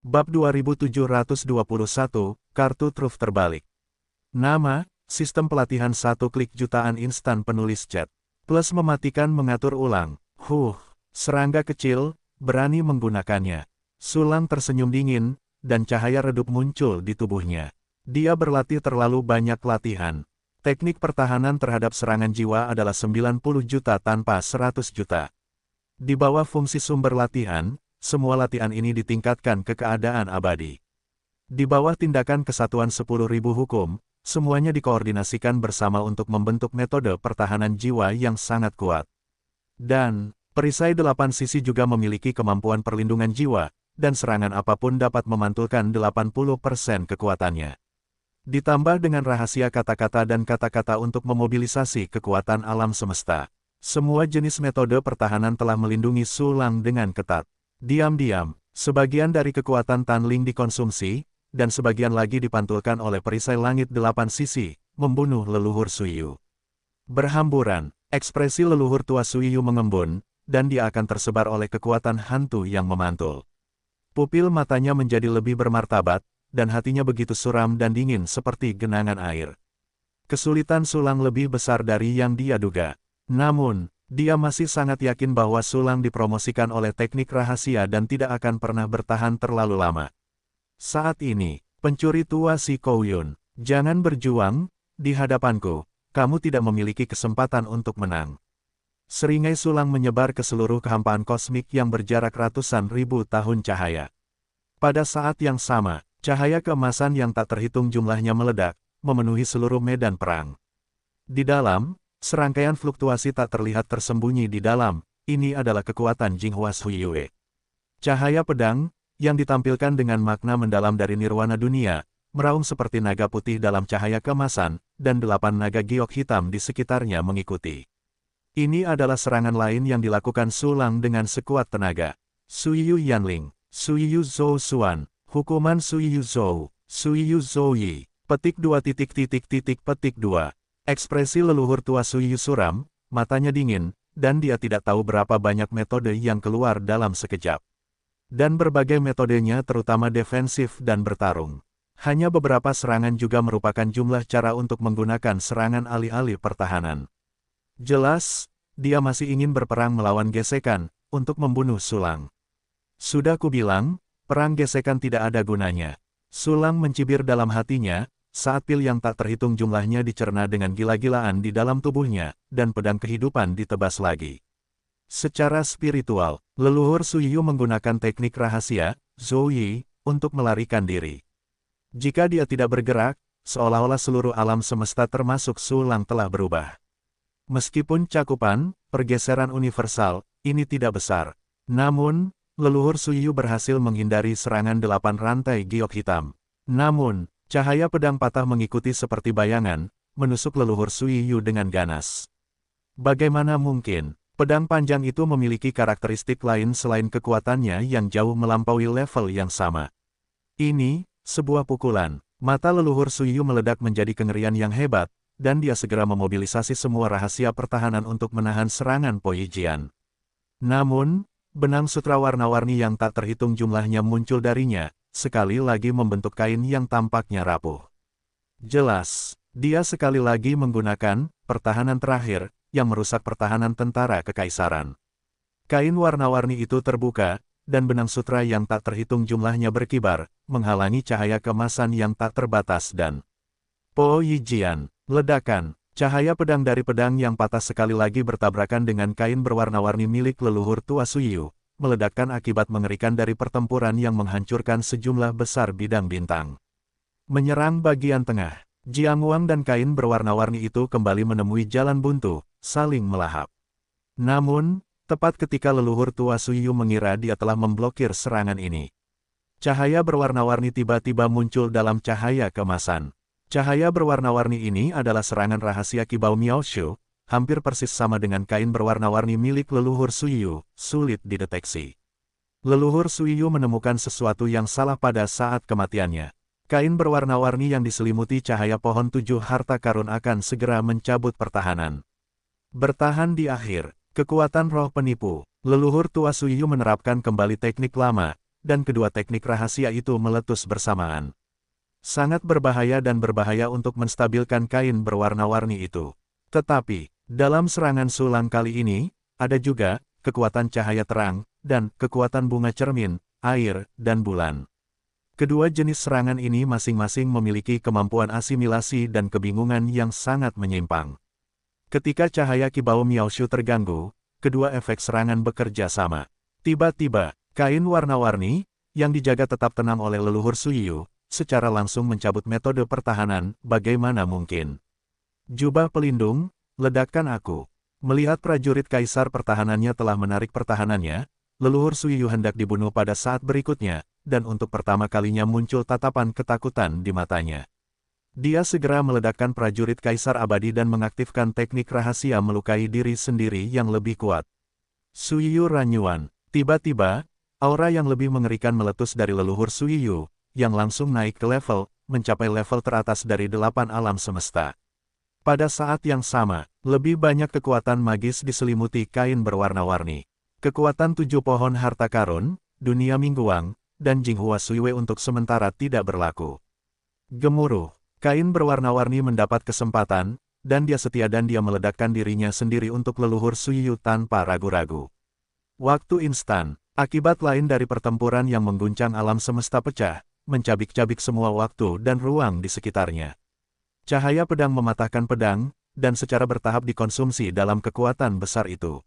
Bab 2721, Kartu Truf Terbalik. Nama, Sistem Pelatihan 1 Klik Jutaan Instan Penulis Chat. Plus mematikan mengatur ulang. Serangga kecil, berani menggunakannya. Sulang tersenyum dingin, dan cahaya redup muncul di tubuhnya. Dia berlatih terlalu banyak latihan. Teknik pertahanan terhadap serangan jiwa adalah 90 juta tanpa 100 juta. Di bawah fungsi sumber latihan, semua latihan ini ditingkatkan ke keadaan abadi. Di bawah tindakan kesatuan 10.000 hukum, semuanya dikoordinasikan bersama untuk membentuk metode pertahanan jiwa yang sangat kuat. Dan, perisai 8 sisi juga memiliki kemampuan perlindungan jiwa, dan serangan apapun dapat memantulkan 80% kekuatannya. Ditambah dengan rahasia kata-kata dan kata-kata untuk memobilisasi kekuatan alam semesta. Semua jenis metode pertahanan telah melindungi Sulang dengan ketat. Diam-diam, sebagian dari kekuatan Tanling dikonsumsi, dan sebagian lagi dipantulkan oleh perisai langit 8 sisi, membunuh leluhur Suiyu. Berhamburan, ekspresi leluhur tua Suiyu mengembun, dan dia akan tersebar oleh kekuatan hantu yang memantul. Pupil matanya menjadi lebih bermartabat, dan hatinya begitu suram dan dingin seperti genangan air. Kesulitan Sulang lebih besar dari yang dia duga. Namun, dia masih sangat yakin bahwa Sulang dipromosikan oleh teknik rahasia dan tidak akan pernah bertahan terlalu lama. Saat ini, pencuri tua si Kouyun, jangan berjuang di hadapanku, kamu tidak memiliki kesempatan untuk menang. Seringai Sulang menyebar ke seluruh kehampaan kosmik yang berjarak ratusan ribu tahun cahaya. Pada saat yang sama, cahaya keemasan yang tak terhitung jumlahnya meledak, memenuhi seluruh medan perang. Di dalam, serangkaian fluktuasi tak terlihat tersembunyi di dalam, ini adalah kekuatan Jinghua Suiyue. Cahaya pedang, yang ditampilkan dengan makna mendalam dari nirwana dunia, meraung seperti naga putih dalam cahaya keemasan, dan 8 naga giok hitam di sekitarnya mengikuti. Ini adalah serangan lain yang dilakukan Sulang dengan sekuat tenaga. Suiyu Yanling, Suiyu Zhou Xuan, Hukuman Suiyu Zhou, Suiyu Zhou Yi, petik 2 petik 2. Ekspresi leluhur tua Suiyu suram, matanya dingin, dan dia tidak tahu berapa banyak metode yang keluar dalam sekejap. Dan berbagai metodenya terutama defensif dan bertarung. Hanya beberapa serangan juga merupakan jumlah cara untuk menggunakan serangan alih-alih pertahanan. Jelas, dia masih ingin berperang melawan gesekan, untuk membunuh Sulang. Sudah kubilang, perang gesekan tidak ada gunanya. Sulang mencibir dalam hatinya, saat pil yang tak terhitung jumlahnya dicerna dengan gila-gilaan di dalam tubuhnya, dan pedang kehidupan ditebas lagi. Secara spiritual, leluhur Suiyu menggunakan teknik rahasia, Zhou Yi, untuk melarikan diri. Jika dia tidak bergerak, seolah-olah seluruh alam semesta termasuk Sulang telah berubah. Meskipun cakupan, pergeseran universal, ini tidak besar. Namun, leluhur Suiyu berhasil menghindari serangan 8 rantai giok hitam. Namun, cahaya pedang patah mengikuti seperti bayangan, menusuk leluhur Suiyu dengan ganas. Bagaimana mungkin, pedang panjang itu memiliki karakteristik lain selain kekuatannya yang jauh melampaui level yang sama. Ini, sebuah pukulan. Mata leluhur Suiyu meledak menjadi kengerian yang hebat, dan dia segera memobilisasi semua rahasia pertahanan untuk menahan serangan Po Yijian. Namun, benang sutra warna-warni yang tak terhitung jumlahnya muncul darinya, sekali lagi membentuk kain yang tampaknya rapuh. Jelas, dia sekali lagi menggunakan pertahanan terakhir, yang merusak pertahanan tentara kekaisaran. Kain warna-warni itu terbuka, dan benang sutra yang tak terhitung jumlahnya berkibar, menghalangi cahaya keemasan yang tak terbatas dan Po Yijian, ledakan, cahaya pedang dari pedang yang patah sekali lagi bertabrakan dengan kain berwarna-warni milik leluhur tua Suiyu, meledakkan akibat mengerikan dari pertempuran yang menghancurkan sejumlah besar bidang bintang. Menyerang bagian tengah, Jiangwang dan kain berwarna-warni itu kembali menemui jalan buntu, saling melahap. Namun, tepat ketika leluhur tua Suiyu mengira dia telah memblokir serangan ini, cahaya berwarna-warni tiba-tiba muncul dalam cahaya keemasan. Cahaya berwarna-warni ini adalah serangan rahasia Kibao Miaoshu, hampir persis sama dengan kain berwarna-warni milik leluhur Suiyu, sulit dideteksi. Leluhur Suiyu menemukan sesuatu yang salah pada saat kematiannya. Kain berwarna-warni yang diselimuti cahaya pohon 7 harta karun akan segera mencabut pertahanan. Bertahan di akhir, kekuatan roh penipu. Leluhur tua Suiyu menerapkan kembali teknik lama, dan kedua teknik rahasia itu meletus bersamaan. Sangat berbahaya dan berbahaya untuk menstabilkan kain berwarna-warni itu. Tetapi, dalam serangan sulang kali ini, ada juga kekuatan cahaya terang, dan kekuatan bunga cermin, air, dan bulan. Kedua jenis serangan ini masing-masing memiliki kemampuan asimilasi dan kebingungan yang sangat menyimpang. Ketika cahaya kibau Miaoshu terganggu, kedua efek serangan bekerja sama. Tiba-tiba, kain warna-warni, yang dijaga tetap tenang oleh leluhur Suiyu, secara langsung mencabut metode pertahanan, bagaimana mungkin. Jubah pelindung, ledakkan aku. Melihat prajurit kaisar pertahanannya telah menarik pertahanannya, leluhur Suiyu hendak dibunuh pada saat berikutnya, dan untuk pertama kalinya muncul tatapan ketakutan di matanya. Dia segera meledakkan prajurit kaisar abadi dan mengaktifkan teknik rahasia melukai diri sendiri yang lebih kuat. Suiyu Ranyuan. Tiba-tiba, aura yang lebih mengerikan meletus dari leluhur Suiyu, yang langsung naik ke mencapai level teratas dari 8 alam semesta. Pada saat yang sama, lebih banyak kekuatan magis diselimuti kain berwarna-warni. Kekuatan 7 pohon harta karun, dunia mingguang, dan Jinghua Suiwei untuk sementara tidak berlaku. Gemuruh, kain berwarna-warni mendapat kesempatan, dan dia meledakkan dirinya sendiri untuk leluhur Suiyu tanpa ragu-ragu. Waktu instan, akibat lain dari pertempuran yang mengguncang alam semesta pecah, mencabik-cabik semua waktu dan ruang di sekitarnya. Cahaya pedang mematahkan pedang, dan secara bertahap dikonsumsi dalam kekuatan besar itu.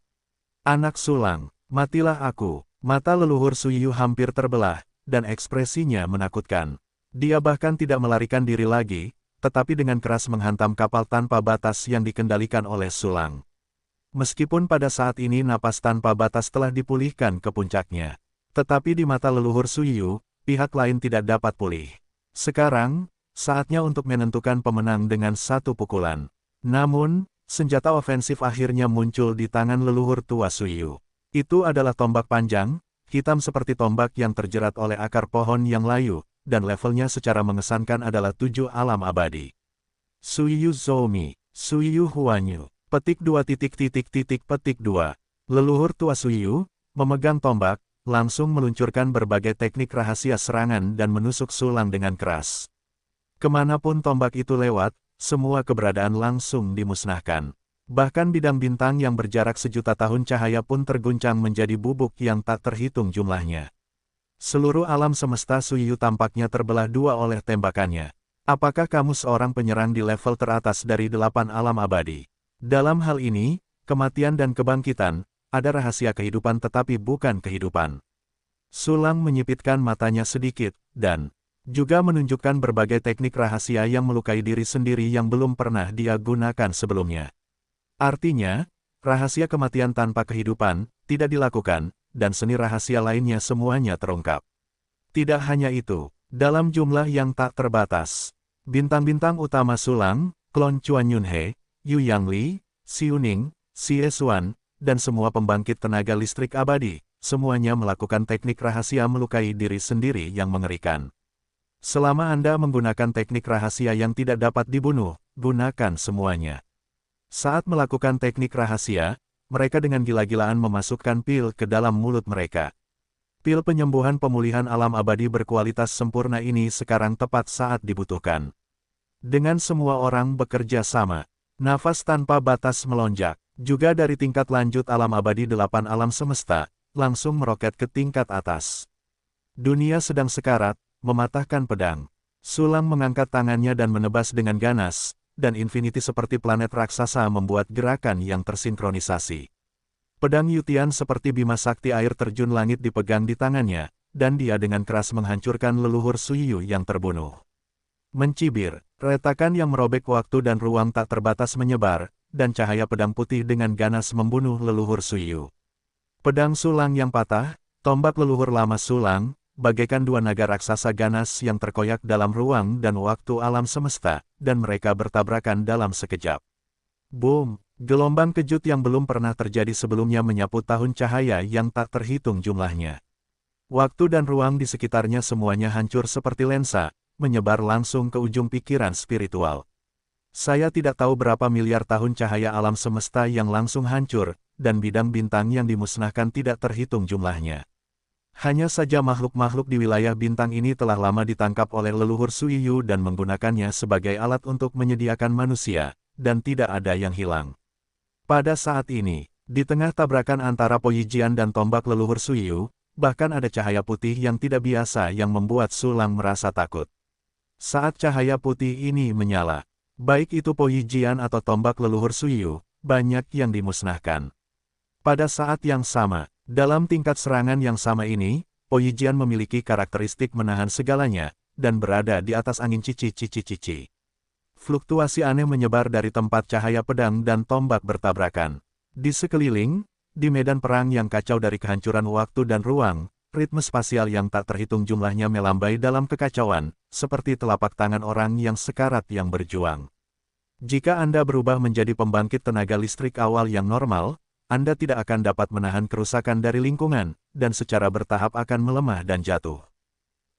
Anak sulang, matilah aku. Mata leluhur Suiyu hampir terbelah, dan ekspresinya menakutkan. Dia bahkan tidak melarikan diri lagi, tetapi dengan keras menghantam kapal tanpa batas yang dikendalikan oleh Sulang. Meskipun pada saat ini napas tanpa batas telah dipulihkan ke puncaknya, tetapi di mata leluhur Suiyu, pihak lain tidak dapat pulih. Sekarang, saatnya untuk menentukan pemenang dengan satu pukulan. Namun, senjata ofensif akhirnya muncul di tangan leluhur tua Suiyu. Itu adalah tombak panjang, hitam seperti tombak yang terjerat oleh akar pohon yang layu, dan levelnya secara mengesankan adalah 7 alam abadi. Suiyu Zoumi, Suiyu Huanyu, petik 2 petik 2. Leluhur tua Suiyu, memegang tombak, langsung meluncurkan berbagai teknik rahasia serangan dan menusuk Sulang dengan keras. Kemanapun tombak itu lewat, semua keberadaan langsung dimusnahkan. Bahkan bidang bintang yang berjarak sejuta tahun cahaya pun terguncang menjadi bubuk yang tak terhitung jumlahnya. Seluruh alam semesta Suiyu tampaknya terbelah dua oleh tembakannya. Apakah kamu seorang penyerang di level teratas dari 8 alam abadi? Dalam hal ini, kematian dan kebangkitan, ada rahasia kehidupan tetapi bukan kehidupan. Sulang menyipitkan matanya sedikit, dan juga menunjukkan berbagai teknik rahasia yang melukai diri sendiri yang belum pernah dia gunakan sebelumnya. Artinya, rahasia kematian tanpa kehidupan tidak dilakukan, dan seni rahasia lainnya semuanya terungkap. Tidak hanya itu, dalam jumlah yang tak terbatas, bintang-bintang utama Sulang, klon Chuan Yunhe, Yu Yangli, Xiuning, Xie Xuan, dan semua pembangkit tenaga listrik abadi, semuanya melakukan teknik rahasia melukai diri sendiri yang mengerikan. Selama Anda menggunakan teknik rahasia yang tidak dapat dibunuh, gunakan semuanya. Saat melakukan teknik rahasia, mereka dengan gila-gilaan memasukkan pil ke dalam mulut mereka. Pil penyembuhan pemulihan alam abadi berkualitas sempurna ini sekarang tepat saat dibutuhkan. Dengan semua orang bekerja sama, nafas tanpa batas melonjak, juga dari tingkat lanjut alam abadi 8 alam semesta, langsung meroket ke tingkat atas. Dunia sedang sekarat, mematahkan pedang. Sulang mengangkat tangannya dan menebas dengan ganas, dan Infinity seperti planet raksasa membuat gerakan yang tersinkronisasi. Pedang Yutian seperti bima sakti air terjun langit dipegang di tangannya, dan dia dengan keras menghancurkan leluhur Suiyu yang terbunuh. Mencibir, retakan yang merobek waktu dan ruang tak terbatas menyebar, dan cahaya pedang putih dengan ganas membunuh leluhur Suiyu. Pedang Sulang yang patah, tombak leluhur lama Sulang, bagaikan dua naga raksasa ganas yang terkoyak dalam ruang dan waktu alam semesta, dan mereka bertabrakan dalam sekejap. Boom! Gelombang kejut yang belum pernah terjadi sebelumnya menyapu tahun cahaya yang tak terhitung jumlahnya. Waktu dan ruang di sekitarnya semuanya hancur seperti lensa, menyebar langsung ke ujung pikiran spiritual. Saya tidak tahu berapa miliar tahun cahaya alam semesta yang langsung hancur, dan bidang bintang yang dimusnahkan tidak terhitung jumlahnya. Hanya saja makhluk-makhluk di wilayah bintang ini telah lama ditangkap oleh leluhur Suiyu dan menggunakannya sebagai alat untuk menyediakan manusia, dan tidak ada yang hilang. Pada saat ini, di tengah tabrakan antara Poyijian dan tombak leluhur Suiyu, bahkan ada cahaya putih yang tidak biasa yang membuat Sulang merasa takut. Saat cahaya putih ini menyala, baik itu Poyijian atau tombak leluhur Suiyu, banyak yang dimusnahkan. Pada saat yang sama, dalam tingkat serangan yang sama ini, Poyijian memiliki karakteristik menahan segalanya, dan berada di atas angin cici-cici-cici. Fluktuasi aneh menyebar dari tempat cahaya pedang dan tombak bertabrakan. Di sekeliling, di medan perang yang kacau dari kehancuran waktu dan ruang, ritme spasial yang tak terhitung jumlahnya melambai dalam kekacauan, seperti telapak tangan orang yang sekarat yang berjuang. Jika Anda berubah menjadi pembangkit tenaga listrik awal yang normal, Anda tidak akan dapat menahan kerusakan dari lingkungan, dan secara bertahap akan melemah dan jatuh.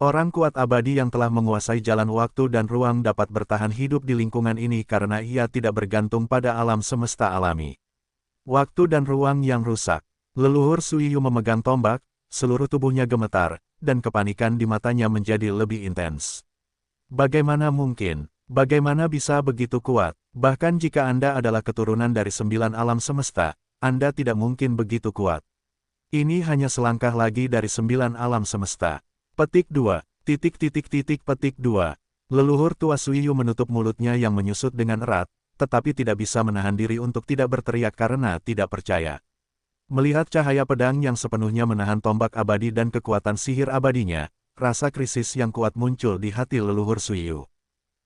Orang kuat abadi yang telah menguasai jalan waktu dan ruang dapat bertahan hidup di lingkungan ini karena ia tidak bergantung pada alam semesta alami. Waktu dan ruang yang rusak. Leluhur Suiyu memegang tombak, seluruh tubuhnya gemetar, dan kepanikan di matanya menjadi lebih intens. Bagaimana mungkin? Bagaimana bisa begitu kuat? Bahkan jika Anda adalah keturunan dari 9 alam semesta, Anda tidak mungkin begitu kuat. Ini hanya selangkah lagi dari 9 alam semesta. Petik 2. Petik 2. Leluhur tua Suiyu menutup mulutnya yang menyusut dengan erat, tetapi tidak bisa menahan diri untuk tidak berteriak karena tidak percaya. Melihat cahaya pedang yang sepenuhnya menahan tombak abadi dan kekuatan sihir abadinya, rasa krisis yang kuat muncul di hati leluhur Suiyu.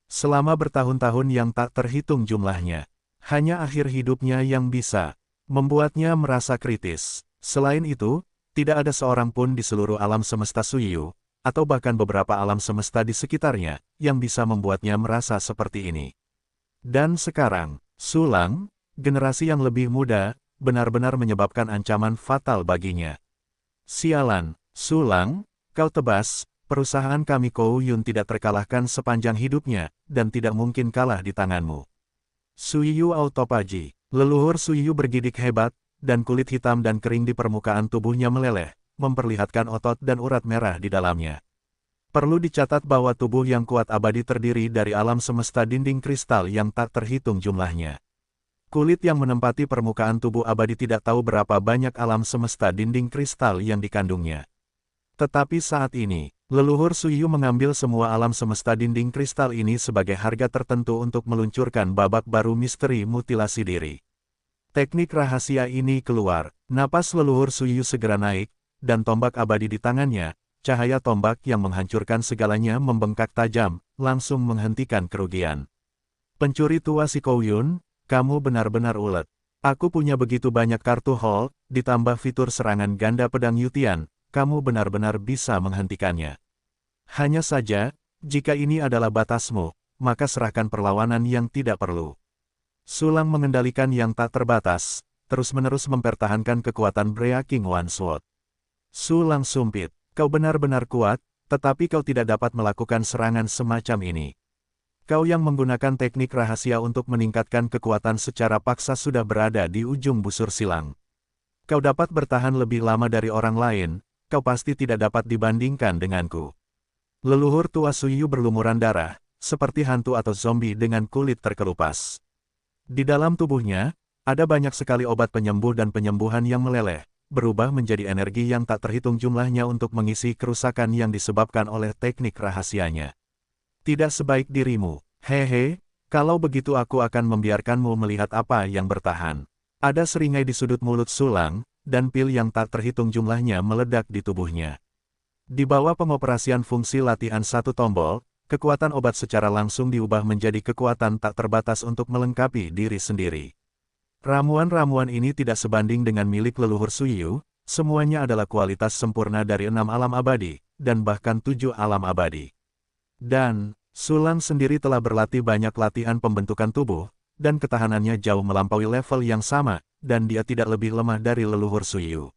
Selama bertahun-tahun yang tak terhitung jumlahnya, hanya akhir hidupnya yang bisa membuatnya merasa kritis. Selain itu, tidak ada seorang pun di seluruh alam semesta Suiyu, atau bahkan beberapa alam semesta di sekitarnya, yang bisa membuatnya merasa seperti ini. Dan sekarang, Sulang, generasi yang lebih muda, benar-benar menyebabkan ancaman fatal baginya. Sialan, Sulang, kau tebas, perusahaan kami Kouryun tidak terkalahkan sepanjang hidupnya, dan tidak mungkin kalah di tanganmu. Suiyu Autophagy. Leluhur Suiyu bergidik hebat, dan kulit hitam dan kering di permukaan tubuhnya meleleh, memperlihatkan otot dan urat merah di dalamnya. Perlu dicatat bahwa tubuh yang kuat abadi terdiri dari alam semesta dinding kristal yang tak terhitung jumlahnya. Kulit yang menempati permukaan tubuh abadi tidak tahu berapa banyak alam semesta dinding kristal yang dikandungnya. Tetapi saat ini, leluhur Suiyu mengambil semua alam semesta dinding kristal ini sebagai harga tertentu untuk meluncurkan babak baru misteri mutilasi diri. Teknik rahasia ini keluar, napas leluhur Suiyu segera naik, dan tombak abadi di tangannya, cahaya tombak yang menghancurkan segalanya membengkak tajam, langsung menghentikan kerugian. Pencuri tua si Kouryun, kamu benar-benar ulet. Aku punya begitu banyak kartu hall, ditambah fitur serangan ganda pedang Yutian. Kamu benar-benar bisa menghentikannya. Hanya saja, jika ini adalah batasmu, maka serahkan perlawanan yang tidak perlu. Sulang mengendalikan yang tak terbatas, terus-menerus mempertahankan kekuatan Breaking One Sword. Sulang sumpit, kau benar-benar kuat, tetapi kau tidak dapat melakukan serangan semacam ini. Kau yang menggunakan teknik rahasia untuk meningkatkan kekuatan secara paksa sudah berada di ujung busur silang. Kau dapat bertahan lebih lama dari orang lain, kau pasti tidak dapat dibandingkan denganku. Leluhur tua Suiyu berlumuran darah, seperti hantu atau zombie dengan kulit terkelupas. Di dalam tubuhnya, ada banyak sekali obat penyembuh dan penyembuhan yang meleleh, berubah menjadi energi yang tak terhitung jumlahnya untuk mengisi kerusakan yang disebabkan oleh teknik rahasianya. Tidak sebaik dirimu, hehe, kalau begitu aku akan membiarkanmu melihat apa yang bertahan. Ada seringai di sudut mulut Sulang, dan pil yang tak terhitung jumlahnya meledak di tubuhnya. Di bawah pengoperasian fungsi latihan satu tombol, kekuatan obat secara langsung diubah menjadi kekuatan tak terbatas untuk melengkapi diri sendiri. Ramuan-ramuan ini tidak sebanding dengan milik leluhur Suiyu, semuanya adalah kualitas sempurna dari 6 alam abadi, dan bahkan 7 alam abadi. Dan, Sulang sendiri telah berlatih banyak latihan pembentukan tubuh, dan ketahanannya jauh melampaui level yang sama, dan dia tidak lebih lemah dari leluhur Suiyu.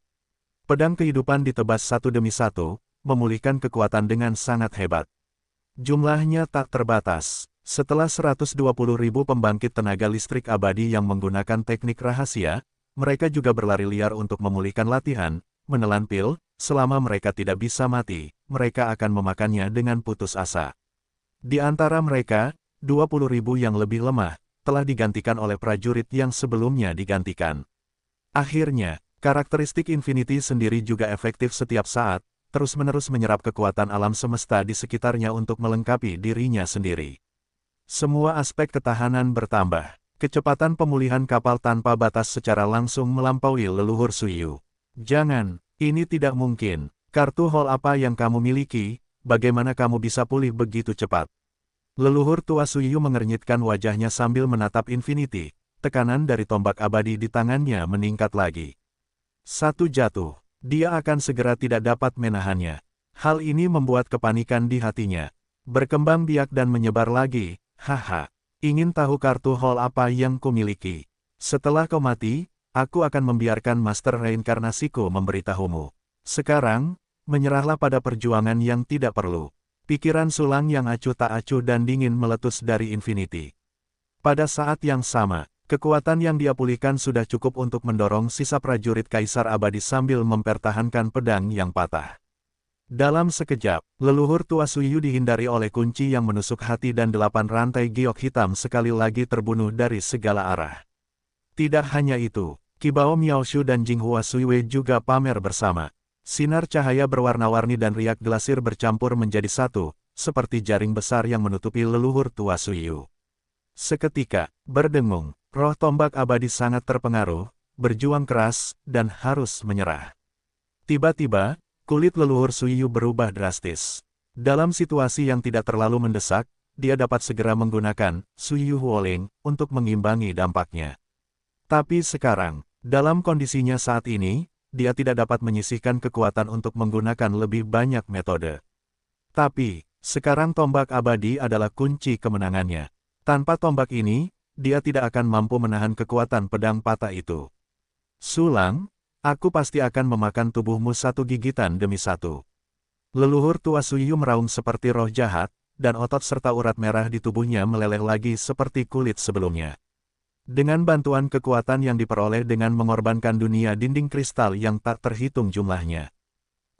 Pedang kehidupan ditebas satu demi satu, memulihkan kekuatan dengan sangat hebat. Jumlahnya tak terbatas. Setelah 120.000 pembangkit tenaga listrik abadi yang menggunakan teknik rahasia, mereka juga berlari liar untuk memulihkan latihan, menelan pil, selama mereka tidak bisa mati, mereka akan memakannya dengan putus asa. Di antara mereka, 20.000 yang lebih lemah, telah digantikan oleh prajurit yang sebelumnya digantikan. Akhirnya, karakteristik Infinity sendiri juga efektif setiap saat, terus-menerus menyerap kekuatan alam semesta di sekitarnya untuk melengkapi dirinya sendiri. Semua aspek ketahanan bertambah. Kecepatan pemulihan kapal tanpa batas secara langsung melampaui leluhur Suyu. Jangan, ini tidak mungkin. Kartu hall apa yang kamu miliki, bagaimana kamu bisa pulih begitu cepat? Leluhur tua Suyu mengernyitkan wajahnya sambil menatap Infinity. Tekanan dari tombak abadi di tangannya meningkat lagi. Satu jatuh, dia akan segera tidak dapat menahannya. Hal ini membuat kepanikan di hatinya. Berkembang biak dan menyebar lagi, haha. Ingin tahu kartu hall apa yang kumiliki? Setelah kau mati, aku akan membiarkan Master Reinkarnasiku memberitahumu. Sekarang, menyerahlah pada perjuangan yang tidak perlu. Pikiran Sulang yang acuh tak acuh dan dingin meletus dari Infinity. Pada saat yang sama, kekuatan yang dia pulihkan sudah cukup untuk mendorong sisa prajurit Kaisar Abadi sambil mempertahankan pedang yang patah. Dalam sekejap, leluhur tua Suyu dihindari oleh kunci yang menusuk hati dan 8 rantai giok hitam sekali lagi terbunuh dari segala arah. Tidak hanya itu, Kibao Miaoshu dan Jinghua Suiwei juga pamer bersama. Sinar cahaya berwarna-warni dan riak glasir bercampur menjadi satu, seperti jaring besar yang menutupi leluhur tua Suyu. Seketika, berdengung, roh tombak abadi sangat terpengaruh, berjuang keras, dan harus menyerah. Tiba-tiba, kulit leluhur Suyu berubah drastis. Dalam situasi yang tidak terlalu mendesak, dia dapat segera menggunakan Suyu Huoling untuk mengimbangi dampaknya. Tapi sekarang, dalam kondisinya saat ini, dia tidak dapat menyisihkan kekuatan untuk menggunakan lebih banyak metode. Tapi, sekarang tombak abadi adalah kunci kemenangannya. Tanpa tombak ini, dia tidak akan mampu menahan kekuatan pedang patah itu. Sulang, aku pasti akan memakan tubuhmu satu gigitan demi satu. Leluhur tua Suyu meraung seperti roh jahat, dan otot serta urat merah di tubuhnya meleleh lagi seperti kulit sebelumnya. Dengan bantuan kekuatan yang diperoleh dengan mengorbankan dunia dinding kristal yang tak terhitung jumlahnya.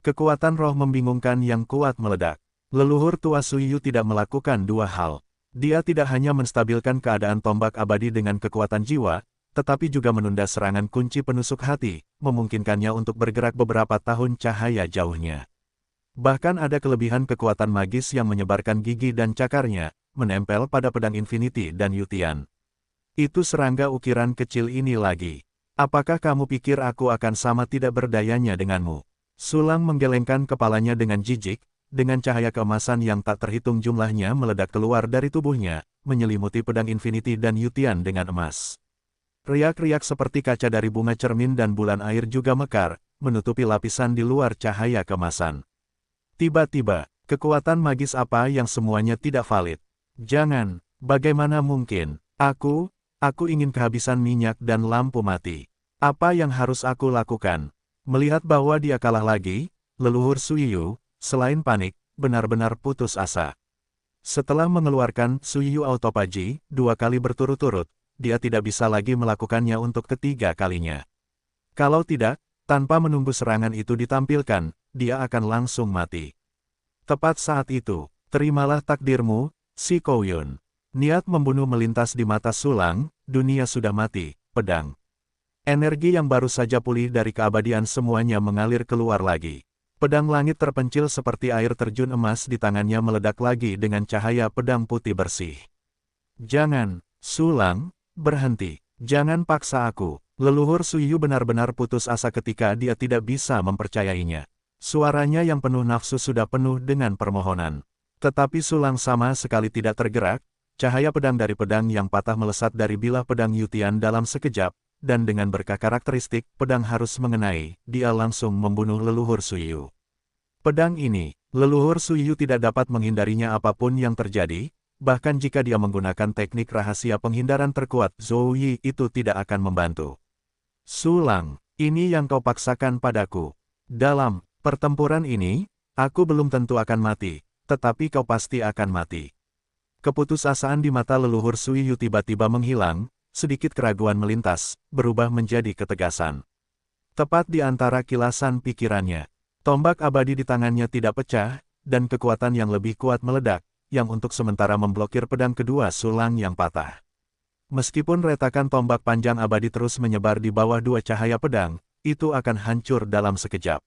Kekuatan roh membingungkan yang kuat meledak. Leluhur tua Suyu tidak melakukan dua hal. Dia tidak hanya menstabilkan keadaan tombak abadi dengan kekuatan jiwa, tetapi juga menunda serangan kunci penusuk hati, memungkinkannya untuk bergerak beberapa tahun cahaya jauhnya. Bahkan ada kelebihan kekuatan magis yang menyebarkan gigi dan cakarnya, menempel pada pedang Infinity dan Yutian. Itu serangga ukiran kecil ini lagi. Apakah kamu pikir aku akan sama tidak berdayanya denganmu? Sulang menggelengkan kepalanya dengan jijik, dengan cahaya keemasan yang tak terhitung jumlahnya meledak keluar dari tubuhnya, menyelimuti pedang Infinity dan Yutian dengan emas. Riak-riak seperti kaca dari bunga cermin dan bulan air juga mekar, menutupi lapisan di luar cahaya keemasan. Tiba-tiba, kekuatan magis apa yang semuanya tidak valid? Jangan, bagaimana mungkin? Aku ingin kehabisan minyak dan lampu mati. Apa yang harus aku lakukan? Melihat bahwa dia kalah lagi, leluhur Suyu, selain panik, benar-benar putus asa. Setelah mengeluarkan Suyu Autophagy 2 kali berturut-turut, dia tidak bisa lagi melakukannya untuk ketiga kalinya. Kalau tidak, tanpa menunggu serangan itu ditampilkan, dia akan langsung mati. Tepat saat itu, terimalah takdirmu, Si Kouyun. Niat membunuh melintas di mata Sulang, dunia sudah mati, pedang. Energi yang baru saja pulih dari keabadian semuanya mengalir keluar lagi. Pedang langit terpencil seperti air terjun emas di tangannya meledak lagi dengan cahaya pedang putih bersih. Jangan, Sulang, berhenti. Jangan paksa aku. Leluhur Suyu benar-benar putus asa ketika dia tidak bisa mempercayainya. Suaranya yang penuh nafsu sudah penuh dengan permohonan. Tetapi Sulang sama sekali tidak tergerak, cahaya pedang dari pedang yang patah melesat dari bilah pedang Yutian dalam sekejap, dan dengan berkah karakteristik, pedang harus mengenai, dia langsung membunuh leluhur Suyu. Pedang ini, leluhur Suyu tidak dapat menghindarinya apapun yang terjadi, bahkan jika dia menggunakan teknik rahasia penghindaran terkuat Zhou Yi itu tidak akan membantu. Sulang, ini yang kau paksakan padaku. Dalam pertempuran ini, aku belum tentu akan mati, tetapi kau pasti akan mati. Keputusasaan di mata leluhur Suyu tiba-tiba menghilang, sedikit keraguan melintas, berubah menjadi ketegasan. Tepat di antara kilasan pikirannya, Tombak abadi di tangannya tidak pecah, dan kekuatan yang lebih kuat meledak, yang untuk sementara memblokir pedang kedua Sulang yang patah. Meskipun retakan tombak panjang abadi terus menyebar di bawah dua cahaya pedang, itu akan hancur dalam sekejap.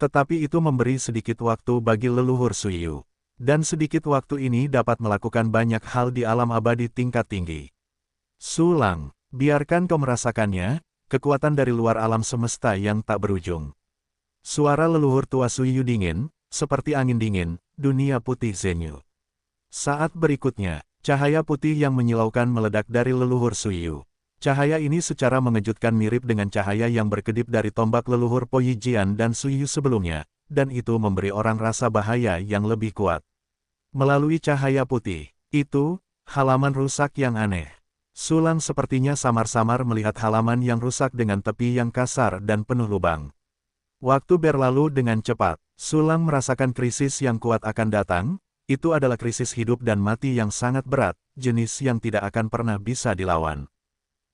Tetapi itu memberi sedikit waktu bagi leluhur Suiyu. Dan sedikit waktu ini dapat melakukan banyak hal di alam abadi tingkat tinggi. Sulang, biarkan kau merasakannya, kekuatan dari luar alam semesta yang tak berujung. Suara leluhur tua Suiyu dingin, seperti angin dingin, dunia putih Zenyu. Saat berikutnya, cahaya putih yang menyilaukan meledak dari leluhur Suiyu. Cahaya ini secara mengejutkan mirip dengan cahaya yang berkedip dari tombak leluhur Po Yijian dan Suiyu sebelumnya, dan itu memberi orang rasa bahaya yang lebih kuat. Melalui cahaya putih, itu, halaman rusak yang aneh. Sulang sepertinya samar-samar melihat halaman yang rusak dengan tepi yang kasar dan penuh lubang. Waktu berlalu dengan cepat, Sulang merasakan krisis yang kuat akan datang, itu adalah krisis hidup dan mati yang sangat berat, jenis yang tidak akan pernah bisa dilawan.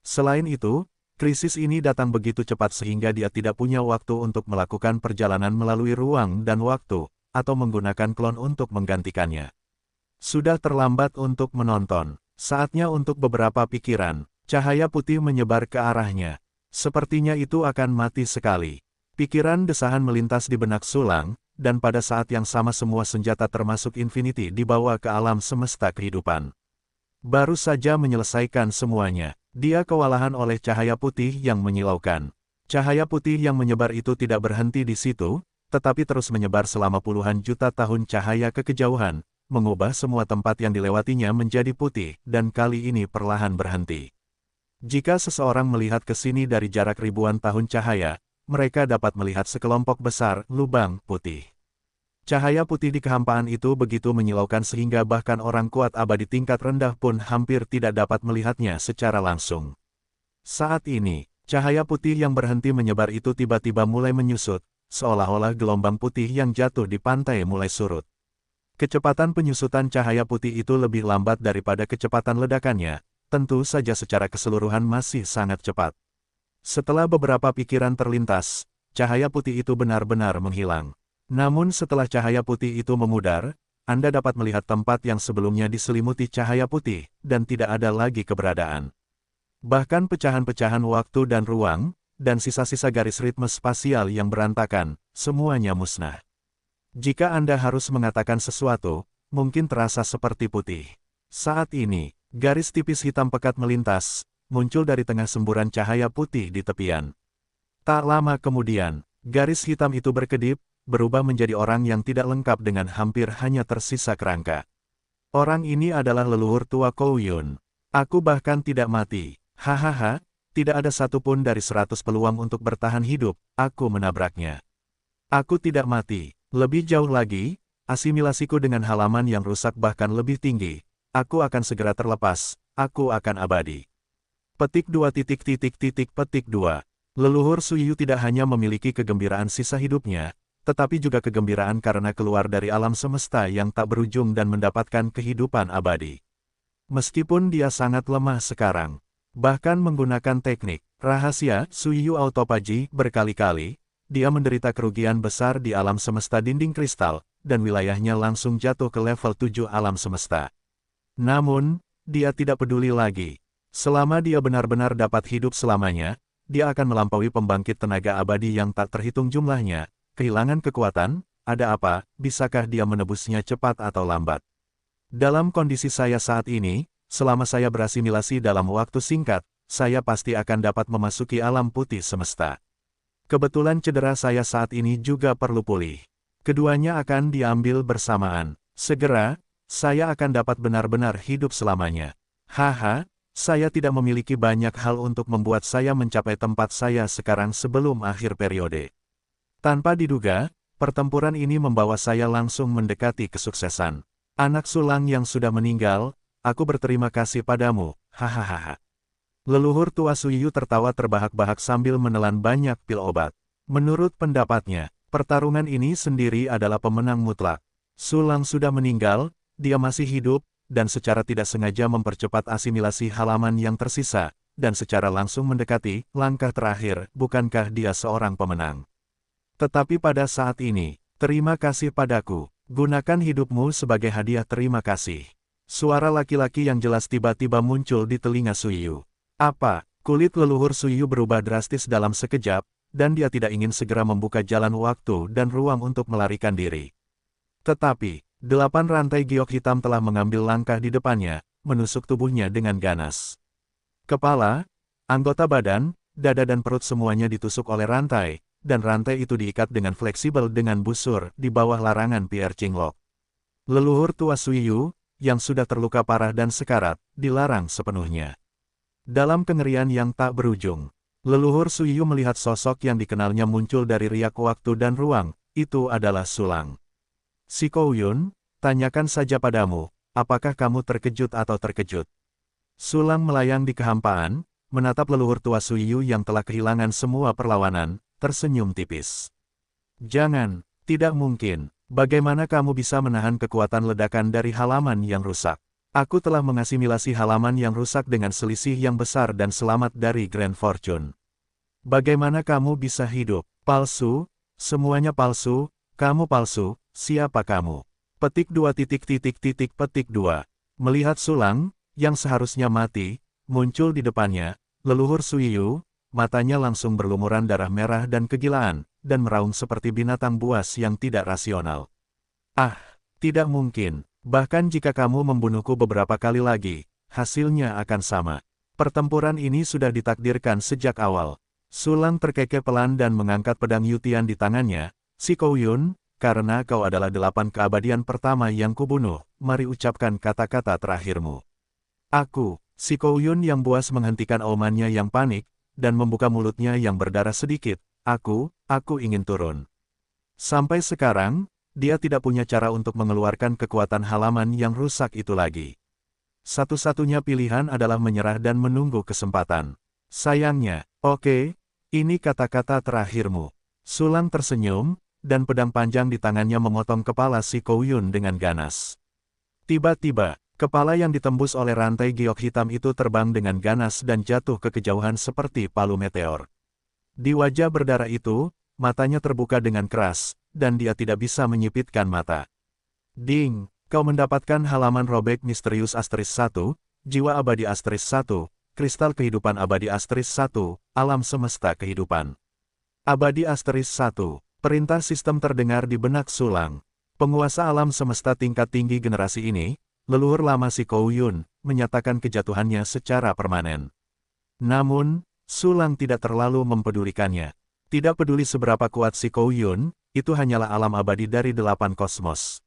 Selain itu, krisis ini datang begitu cepat sehingga dia tidak punya waktu untuk melakukan perjalanan melalui ruang dan waktu, atau menggunakan klon untuk menggantikannya. Sudah terlambat untuk menonton, saatnya untuk beberapa pikiran, cahaya putih menyebar ke arahnya. Sepertinya itu akan mati sekali. Pikiran desahan melintas di benak Sulang, dan pada saat yang sama semua senjata termasuk Infinity dibawa ke alam semesta kehidupan. Baru saja menyelesaikan semuanya, dia kewalahan oleh cahaya putih yang menyilaukan. Cahaya putih yang menyebar itu tidak berhenti di situ, tetapi terus menyebar selama puluhan juta tahun cahaya ke kejauhan, mengubah semua tempat yang dilewatinya menjadi putih, dan kali ini perlahan berhenti. Jika seseorang melihat ke sini dari jarak ribuan tahun cahaya, mereka dapat melihat sekelompok besar lubang putih. Cahaya putih di kehampaan itu begitu menyilaukan sehingga bahkan orang kuat abadi tingkat rendah pun hampir tidak dapat melihatnya secara langsung. Saat ini, cahaya putih yang berhenti menyebar itu tiba-tiba mulai menyusut, seolah-olah gelombang putih yang jatuh di pantai mulai surut. Kecepatan penyusutan cahaya putih itu lebih lambat daripada kecepatan ledakannya, tentu saja secara keseluruhan masih sangat cepat. Setelah beberapa pikiran terlintas, cahaya putih itu benar-benar menghilang. Namun setelah cahaya putih itu memudar, Anda dapat melihat tempat yang sebelumnya diselimuti cahaya putih, dan tidak ada lagi keberadaan. Bahkan pecahan-pecahan waktu dan ruang, dan sisa-sisa garis ritme spasial yang berantakan, semuanya musnah. Jika Anda harus mengatakan sesuatu, mungkin terasa seperti putih. Saat ini, garis tipis hitam pekat melintas, muncul dari tengah semburan cahaya putih di tepian. Tak lama kemudian, garis hitam itu berkedip, berubah menjadi orang yang tidak lengkap dengan hampir hanya tersisa kerangka. Orang ini adalah leluhur tua Kou Yun. Aku bahkan tidak mati. Hahaha, tidak ada satupun dari 100 peluang untuk bertahan hidup, aku menabraknya. Aku tidak mati. Lebih jauh lagi, asimilasiku dengan halaman yang rusak bahkan lebih tinggi. Aku akan segera terlepas, aku akan abadi. Petik 2 petik 2. Leluhur Suiyu tidak hanya memiliki kegembiraan sisa hidupnya, tetapi juga kegembiraan karena keluar dari alam semesta yang tak berujung dan mendapatkan kehidupan abadi. Meskipun dia sangat lemah sekarang, bahkan menggunakan teknik rahasia Suiyu Autophagy berkali-kali, dia menderita kerugian besar di alam semesta dinding kristal, dan wilayahnya langsung jatuh ke level 7 alam semesta. Namun, dia tidak peduli lagi. Selama dia benar-benar dapat hidup selamanya, dia akan melampaui pembangkit tenaga abadi yang tak terhitung jumlahnya. Kehilangan kekuatan, ada apa, bisakah dia menebusnya cepat atau lambat? Dalam kondisi saya saat ini, selama saya berasimilasi dalam waktu singkat, saya pasti akan dapat memasuki alam putih semesta. Kebetulan cedera saya saat ini juga perlu pulih. Keduanya akan diambil bersamaan. Segera, saya akan dapat benar-benar hidup selamanya. Haha, saya tidak memiliki banyak hal untuk membuat saya mencapai tempat saya sekarang sebelum akhir periode. Tanpa diduga, pertempuran ini membawa saya langsung mendekati kesuksesan. Anak Sulang yang sudah meninggal, aku berterima kasih padamu, hahaha. Leluhur tua Suiyu tertawa terbahak-bahak sambil menelan banyak pil obat. Menurut pendapatnya, pertarungan ini sendiri adalah pemenang mutlak. Sulang sudah meninggal, dia masih hidup, dan secara tidak sengaja mempercepat asimilasi halaman yang tersisa, dan secara langsung mendekati langkah terakhir, bukankah dia seorang pemenang? Tetapi pada saat ini, terima kasih padaku. Gunakan hidupmu sebagai hadiah terima kasih. Suara laki-laki yang jelas tiba-tiba muncul di telinga Suyu. Apa? Kulit leluhur Suyu berubah drastis dalam sekejap, dan dia tidak ingin segera membuka jalan waktu dan ruang untuk melarikan diri. Tetapi, 8 rantai giok hitam telah mengambil langkah di depannya, menusuk tubuhnya dengan ganas. Kepala, anggota badan, dada dan perut semuanya ditusuk oleh rantai, dan rantai itu diikat dengan fleksibel dengan busur di bawah larangan Pierre Qinglok. Leluhur tua Suyu, yang sudah terluka parah dan sekarat, dilarang sepenuhnya. Dalam kengerian yang tak berujung, leluhur Suyu melihat sosok yang dikenalnya muncul dari riak waktu dan ruang, itu adalah Sulang. Si Kouyun, tanyakan saja padamu, apakah kamu terkejut atau terkejut? Sulang melayang di kehampaan, menatap leluhur tua Suyu yang telah kehilangan semua perlawanan, tersenyum tipis. Jangan, tidak mungkin. Bagaimana kamu bisa menahan kekuatan ledakan dari halaman yang rusak? Aku telah mengasimilasi halaman yang rusak dengan selisih yang besar dan selamat dari Grand Fortune. Bagaimana kamu bisa hidup? Palsu? Semuanya palsu? Kamu palsu? Siapa kamu? Petik 2. Melihat Sulang, yang seharusnya mati, muncul di depannya, leluhur Suyu, matanya langsung berlumuran darah merah dan kegilaan, dan meraung seperti binatang buas yang tidak rasional. Ah, tidak mungkin. Bahkan jika kamu membunuhku beberapa kali lagi, hasilnya akan sama. Pertempuran ini sudah ditakdirkan sejak awal. Sulang terkekeh pelan dan mengangkat pedang Yutian di tangannya. Si Kouyun, karena kau adalah 8 keabadian pertama yang kubunuh, mari ucapkan kata-kata terakhirmu. Aku, si Kouyun yang buas menghentikan aumannya yang panik, dan membuka mulutnya yang berdarah sedikit. Aku ingin turun. Sampai sekarang, dia tidak punya cara untuk mengeluarkan kekuatan halaman yang rusak itu lagi. Satu-satunya pilihan adalah menyerah dan menunggu kesempatan. Sayangnya, oke, ini kata-kata terakhirmu. Sulang tersenyum, dan pedang panjang di tangannya memotong kepala si Kouyun dengan ganas. Tiba-tiba, kepala yang ditembus oleh rantai giok hitam itu terbang dengan ganas dan jatuh ke kejauhan seperti palu meteor. Di wajah berdarah itu, matanya terbuka dengan keras, dan dia tidak bisa menyipitkan mata. Ding, kau mendapatkan halaman robek misterius asterisk 1, jiwa abadi asterisk 1, kristal kehidupan abadi asterisk 1, alam semesta kehidupan. Abadi asterisk 1, perintah sistem terdengar di benak Sulang. Penguasa alam semesta tingkat tinggi generasi ini, leluhur lama si Kouyun, menyatakan kejatuhannya secara permanen. Namun, Sulang tidak terlalu mempedulikannya. Tidak peduli seberapa kuat si Kouyun, itu hanyalah alam abadi dari 8 kosmos.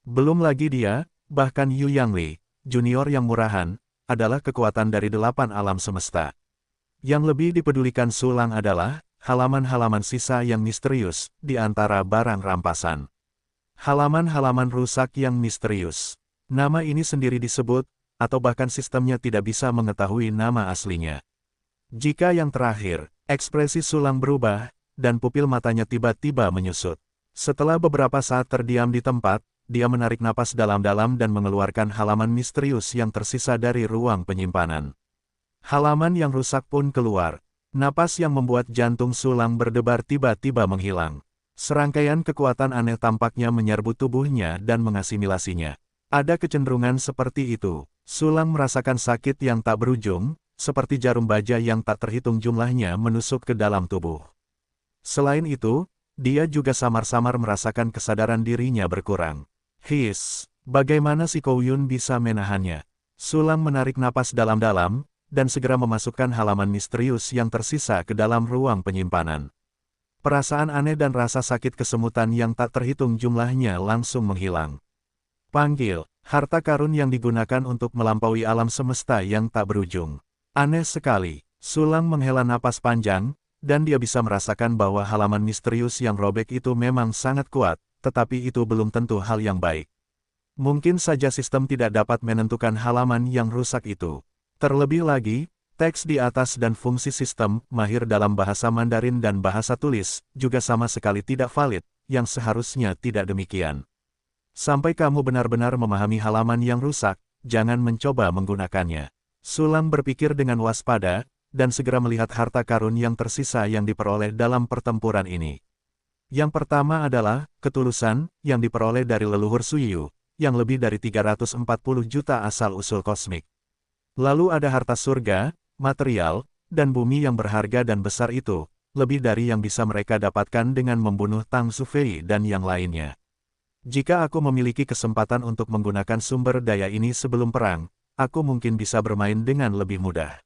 Belum lagi dia, bahkan Yu Yangli, junior yang murahan, adalah kekuatan dari 8 alam semesta. Yang lebih dipedulikan Sulang adalah, halaman-halaman sisa yang misterius, di antara barang rampasan. Halaman-halaman rusak yang misterius. Nama ini sendiri disebut, atau bahkan sistemnya tidak bisa mengetahui nama aslinya. Jika yang terakhir, ekspresi Sulang berubah, dan pupil matanya tiba-tiba menyusut. Setelah beberapa saat terdiam di tempat, dia menarik napas dalam-dalam dan mengeluarkan halaman misterius yang tersisa dari ruang penyimpanan. Halaman yang rusak pun keluar. Napas yang membuat jantung Sulang berdebar tiba-tiba menghilang. Serangkaian kekuatan aneh tampaknya menyerbu tubuhnya dan mengasimilasinya. Ada kecenderungan seperti itu. Sulang merasakan sakit yang tak berujung, seperti jarum baja yang tak terhitung jumlahnya menusuk ke dalam tubuh. Selain itu, dia juga samar-samar merasakan kesadaran dirinya berkurang. Bagaimana si Kouyun bisa menahannya? Sulang menarik napas dalam-dalam, dan segera memasukkan halaman misterius yang tersisa ke dalam ruang penyimpanan. Perasaan aneh dan rasa sakit kesemutan yang tak terhitung jumlahnya langsung menghilang. Panggil, harta karun yang digunakan untuk melampaui alam semesta yang tak berujung. Aneh sekali, Sulang menghela napas panjang, dan dia bisa merasakan bahwa halaman misterius yang robek itu memang sangat kuat, tetapi itu belum tentu hal yang baik. Mungkin saja sistem tidak dapat menentukan halaman yang rusak itu. Terlebih lagi, teks di atas dan fungsi sistem, mahir dalam bahasa Mandarin dan bahasa tulis, juga sama sekali tidak valid, yang seharusnya tidak demikian. Sampai kamu benar-benar memahami halaman yang rusak, jangan mencoba menggunakannya. Sulang berpikir dengan waspada, dan segera melihat harta karun yang tersisa yang diperoleh dalam pertempuran ini. Yang pertama adalah ketulusan yang diperoleh dari leluhur Suyu, yang lebih dari 340 juta asal-usul kosmik. Lalu ada harta surga, material, dan bumi yang berharga dan besar itu, lebih dari yang bisa mereka dapatkan dengan membunuh Tang Sufei dan yang lainnya. Jika aku memiliki kesempatan untuk menggunakan sumber daya ini sebelum perang, aku mungkin bisa bermain dengan lebih mudah.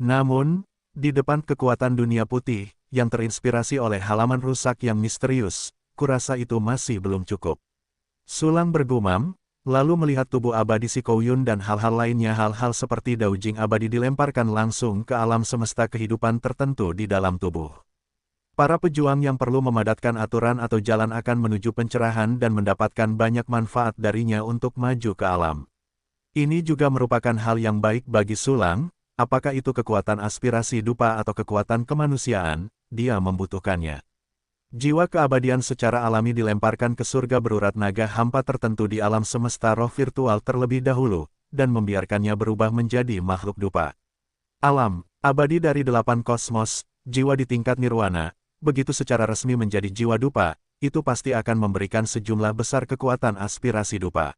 Namun, di depan kekuatan dunia putih, yang terinspirasi oleh halaman rusak yang misterius, kurasa itu masih belum cukup. Sulang bergumam, lalu melihat tubuh abadi si Kouyun dan hal-hal lainnya. Hal-hal seperti daujing abadi dilemparkan langsung ke alam semesta kehidupan tertentu di dalam tubuh. Para pejuang yang perlu memadatkan aturan atau jalan akan menuju pencerahan dan mendapatkan banyak manfaat darinya untuk maju ke alam. Ini juga merupakan hal yang baik bagi Sulang. Apakah itu kekuatan aspirasi dupa atau kekuatan kemanusiaan, dia membutuhkannya. Jiwa keabadian secara alami dilemparkan ke surga berurat naga hampa tertentu di alam semesta roh virtual terlebih dahulu, dan membiarkannya berubah menjadi makhluk dupa. Alam abadi dari 8 kosmos, jiwa di tingkat nirwana, begitu secara resmi menjadi jiwa dupa, itu pasti akan memberikan sejumlah besar kekuatan aspirasi dupa.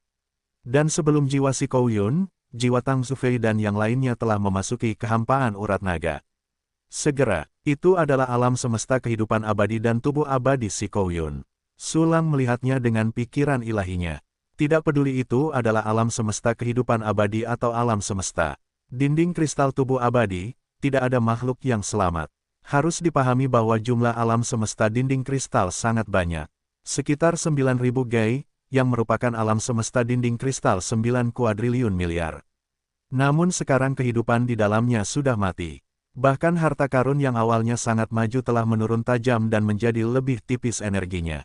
Dan sebelum jiwa si Kouyun, jiwa Tang Sufei dan yang lainnya telah memasuki kehampaan urat naga. Segera, itu adalah alam semesta kehidupan abadi dan tubuh abadi si Kouyun. Sulang melihatnya dengan pikiran ilahinya. Tidak peduli itu adalah alam semesta kehidupan abadi atau alam semesta. Dinding kristal tubuh abadi, tidak ada makhluk yang selamat. Harus dipahami bahwa jumlah alam semesta dinding kristal sangat banyak. Sekitar 9.000 Gai, yang merupakan alam semesta dinding kristal 9 kuadriliun miliar. Namun sekarang kehidupan di dalamnya sudah mati. Bahkan harta karun yang awalnya sangat maju telah menurun tajam dan menjadi lebih tipis energinya.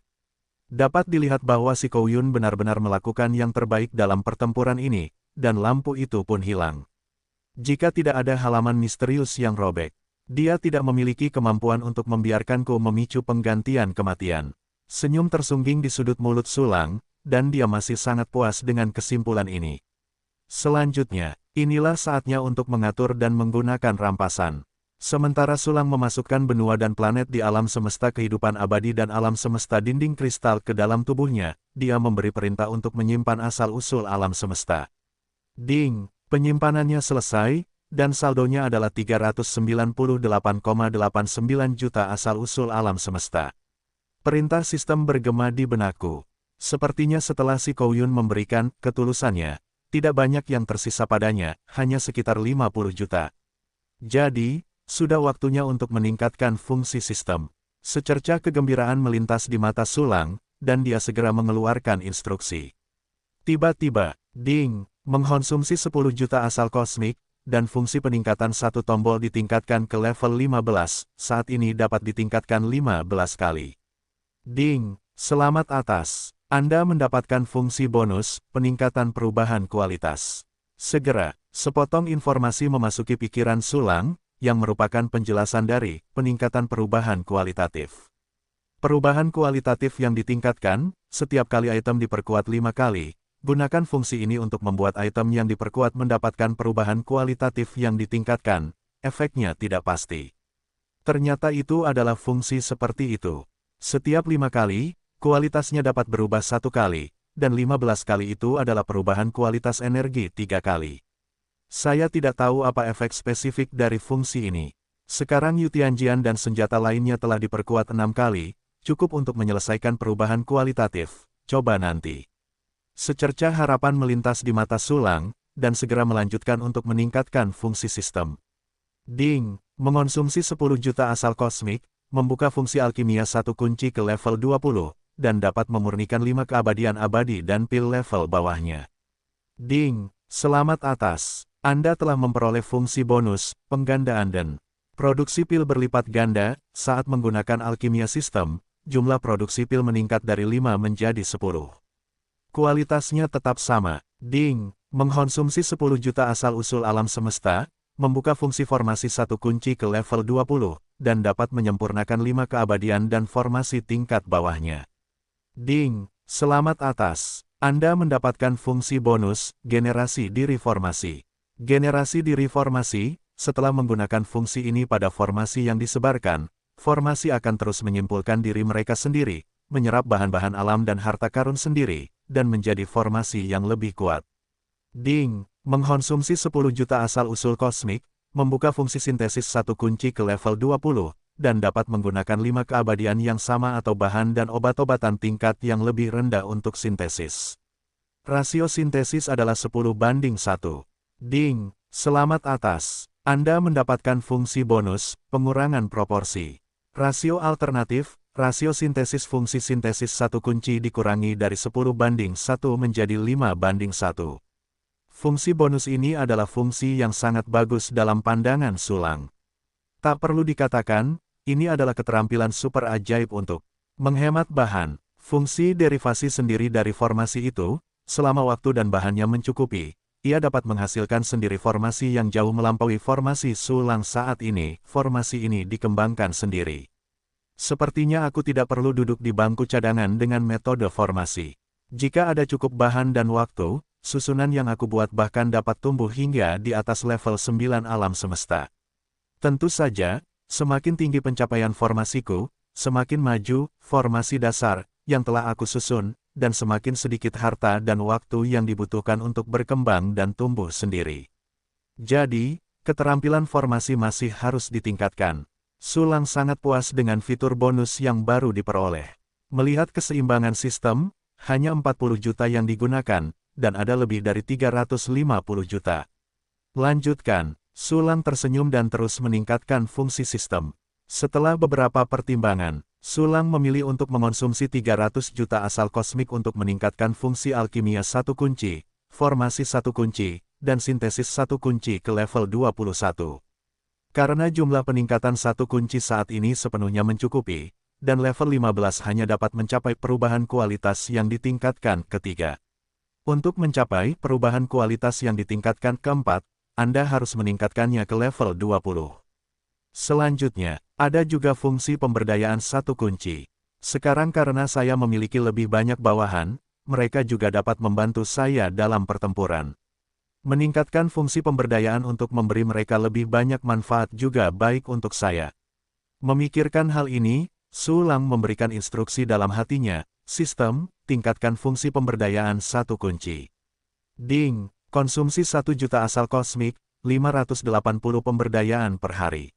Dapat dilihat bahwa si Kouyun benar-benar melakukan yang terbaik dalam pertempuran ini, dan lampu itu pun hilang. Jika tidak ada halaman misterius yang robek, dia tidak memiliki kemampuan untuk membiarkanku memicu penggantian kematian. Senyum tersungging di sudut mulut Sulang, dan dia masih sangat puas dengan kesimpulan ini. Selanjutnya, inilah saatnya untuk mengatur dan menggunakan rampasan. Sementara Sulang memasukkan benua dan planet di alam semesta kehidupan abadi dan alam semesta dinding kristal ke dalam tubuhnya, dia memberi perintah untuk menyimpan asal-usul alam semesta. Ding, penyimpanannya selesai, dan saldonya adalah 398,89 juta asal-usul alam semesta. Perintah sistem bergema di benakku. Sepertinya setelah si Kouyun memberikan ketulusannya, tidak banyak yang tersisa padanya, hanya sekitar 50 juta. Jadi, sudah waktunya untuk meningkatkan fungsi sistem. Secercah kegembiraan melintas di mata Sulang, dan dia segera mengeluarkan instruksi. Tiba-tiba, ding, mengkonsumsi 10 juta asal kosmik, dan fungsi peningkatan satu tombol ditingkatkan ke level 15, saat ini dapat ditingkatkan 15 kali. Ding, selamat atas. Anda mendapatkan fungsi bonus, peningkatan perubahan kualitas. Segera, sepotong informasi memasuki pikiran Sulang, yang merupakan penjelasan dari peningkatan perubahan kualitatif. Perubahan kualitatif yang ditingkatkan, setiap kali item diperkuat 5 kali. Gunakan fungsi ini untuk membuat item yang diperkuat mendapatkan perubahan kualitatif yang ditingkatkan. Efeknya tidak pasti. Ternyata itu adalah fungsi seperti itu. Setiap 5 kali, kualitasnya dapat berubah 1 kali, dan 15 kali itu adalah perubahan kualitas energi 3 kali. Saya tidak tahu apa efek spesifik dari fungsi ini. Sekarang Yu Tianjian dan senjata lainnya telah diperkuat 6 kali, cukup untuk menyelesaikan perubahan kualitatif. Coba nanti. Secercah harapan melintas di mata Sulang, dan segera melanjutkan untuk meningkatkan fungsi sistem. Ding, mengonsumsi 10 juta asal kosmik, membuka fungsi alkimia satu kunci ke level 20. Dan dapat memurnikan 5 keabadian abadi dan pil level bawahnya. Ding, selamat atas. Anda telah memperoleh fungsi bonus, penggandaan dan produksi pil berlipat ganda. Saat menggunakan alkimia sistem, jumlah produksi pil meningkat dari 5 menjadi 10. Kualitasnya tetap sama. Ding, mengkonsumsi 10 juta asal-usul alam semesta, membuka fungsi formasi satu kunci ke level 20, dan dapat menyempurnakan 5 keabadian dan formasi tingkat bawahnya. Ding, selamat atas. Anda mendapatkan fungsi bonus, generasi diri formasi. Generasi diri formasi, setelah menggunakan fungsi ini pada formasi yang disebarkan, formasi akan terus menyimpulkan diri mereka sendiri, menyerap bahan-bahan alam dan harta karun sendiri, dan menjadi formasi yang lebih kuat. Ding, mengkonsumsi 10 juta asal-usul kosmik, membuka fungsi sintesis satu kunci ke level 20, dan dapat menggunakan 5 keabadian yang sama atau bahan dan obat-obatan tingkat yang lebih rendah untuk sintesis. Rasio sintesis adalah 10:1. Ding, selamat atas. Anda mendapatkan fungsi bonus, pengurangan proporsi. Rasio alternatif, rasio sintesis fungsi sintesis satu kunci dikurangi dari 10:1 menjadi 5:1. Fungsi bonus ini adalah fungsi yang sangat bagus dalam pandangan Sulang. Tak perlu dikatakan, ini adalah keterampilan super ajaib untuk menghemat bahan. Fungsi derivasi sendiri dari formasi itu, selama waktu dan bahannya mencukupi, ia dapat menghasilkan sendiri formasi yang jauh melampaui formasi Sulang saat ini. Formasi ini dikembangkan sendiri. Sepertinya aku tidak perlu duduk di bangku cadangan dengan metode formasi. Jika ada cukup bahan dan waktu, susunan yang aku buat bahkan dapat tumbuh hingga di atas level 9 alam semesta. Tentu saja, semakin tinggi pencapaian formasiku, semakin maju formasi dasar yang telah aku susun, dan semakin sedikit harta dan waktu yang dibutuhkan untuk berkembang dan tumbuh sendiri. Jadi, keterampilan formasi masih harus ditingkatkan. Sulang sangat puas dengan fitur bonus yang baru diperoleh. Melihat keseimbangan sistem, hanya 40 juta yang digunakan, dan ada lebih dari 350 juta. Lanjutkan, Sulang tersenyum dan terus meningkatkan fungsi sistem. Setelah beberapa pertimbangan, Sulang memilih untuk mengonsumsi 300 juta asal kosmik untuk meningkatkan fungsi alkimia satu kunci, formasi satu kunci, dan sintesis satu kunci ke level 21. Karena jumlah peningkatan satu kunci saat ini sepenuhnya mencukupi, dan level 15 hanya dapat mencapai perubahan kualitas yang ditingkatkan ketiga. Untuk mencapai perubahan kualitas yang ditingkatkan keempat, Anda harus meningkatkannya ke level 20. Selanjutnya, ada juga fungsi pemberdayaan satu kunci. Sekarang karena saya memiliki lebih banyak bawahan, mereka juga dapat membantu saya dalam pertempuran. Meningkatkan fungsi pemberdayaan untuk memberi mereka lebih banyak manfaat juga baik untuk saya. Memikirkan hal ini, Sulang memberikan instruksi dalam hatinya, sistem, tingkatkan fungsi pemberdayaan satu kunci. Ding, konsumsi 1 juta asal kosmik, 580 pemberdayaan per hari.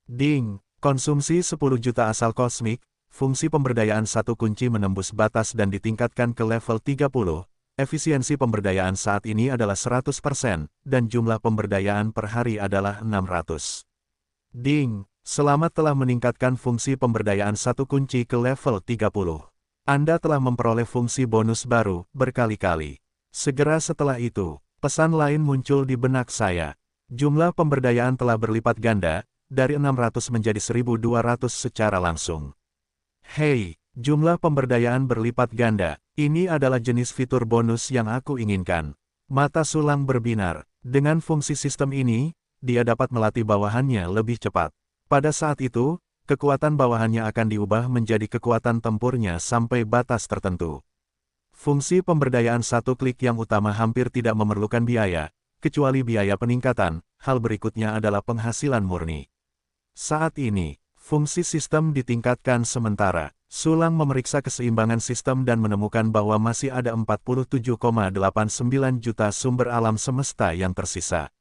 Ding, konsumsi 10 juta asal kosmik, fungsi pemberdayaan satu kunci menembus batas dan ditingkatkan ke level 30, efisiensi pemberdayaan saat ini adalah 100%, dan jumlah pemberdayaan per hari adalah 600. Ding, selamat telah meningkatkan fungsi pemberdayaan satu kunci ke level 30. Anda telah memperoleh fungsi bonus baru, berkali-kali. Segera setelah itu, pesan lain muncul di benak saya. Jumlah pemberdayaan telah berlipat ganda, dari 600 menjadi 1200 secara langsung. Hei, jumlah pemberdayaan berlipat ganda, ini adalah jenis fitur bonus yang aku inginkan. Mata Sulang berbinar. Dengan fungsi sistem ini, dia dapat melatih bawahannya lebih cepat. Pada saat itu, kekuatan bawahannya akan diubah menjadi kekuatan tempurnya sampai batas tertentu. Fungsi pemberdayaan satu klik yang utama hampir tidak memerlukan biaya, kecuali biaya peningkatan. Hal berikutnya adalah penghasilan murni. Saat ini, fungsi sistem ditingkatkan sementara. Sulang memeriksa keseimbangan sistem dan menemukan bahwa masih ada 47,89 juta sumber alam semesta yang tersisa.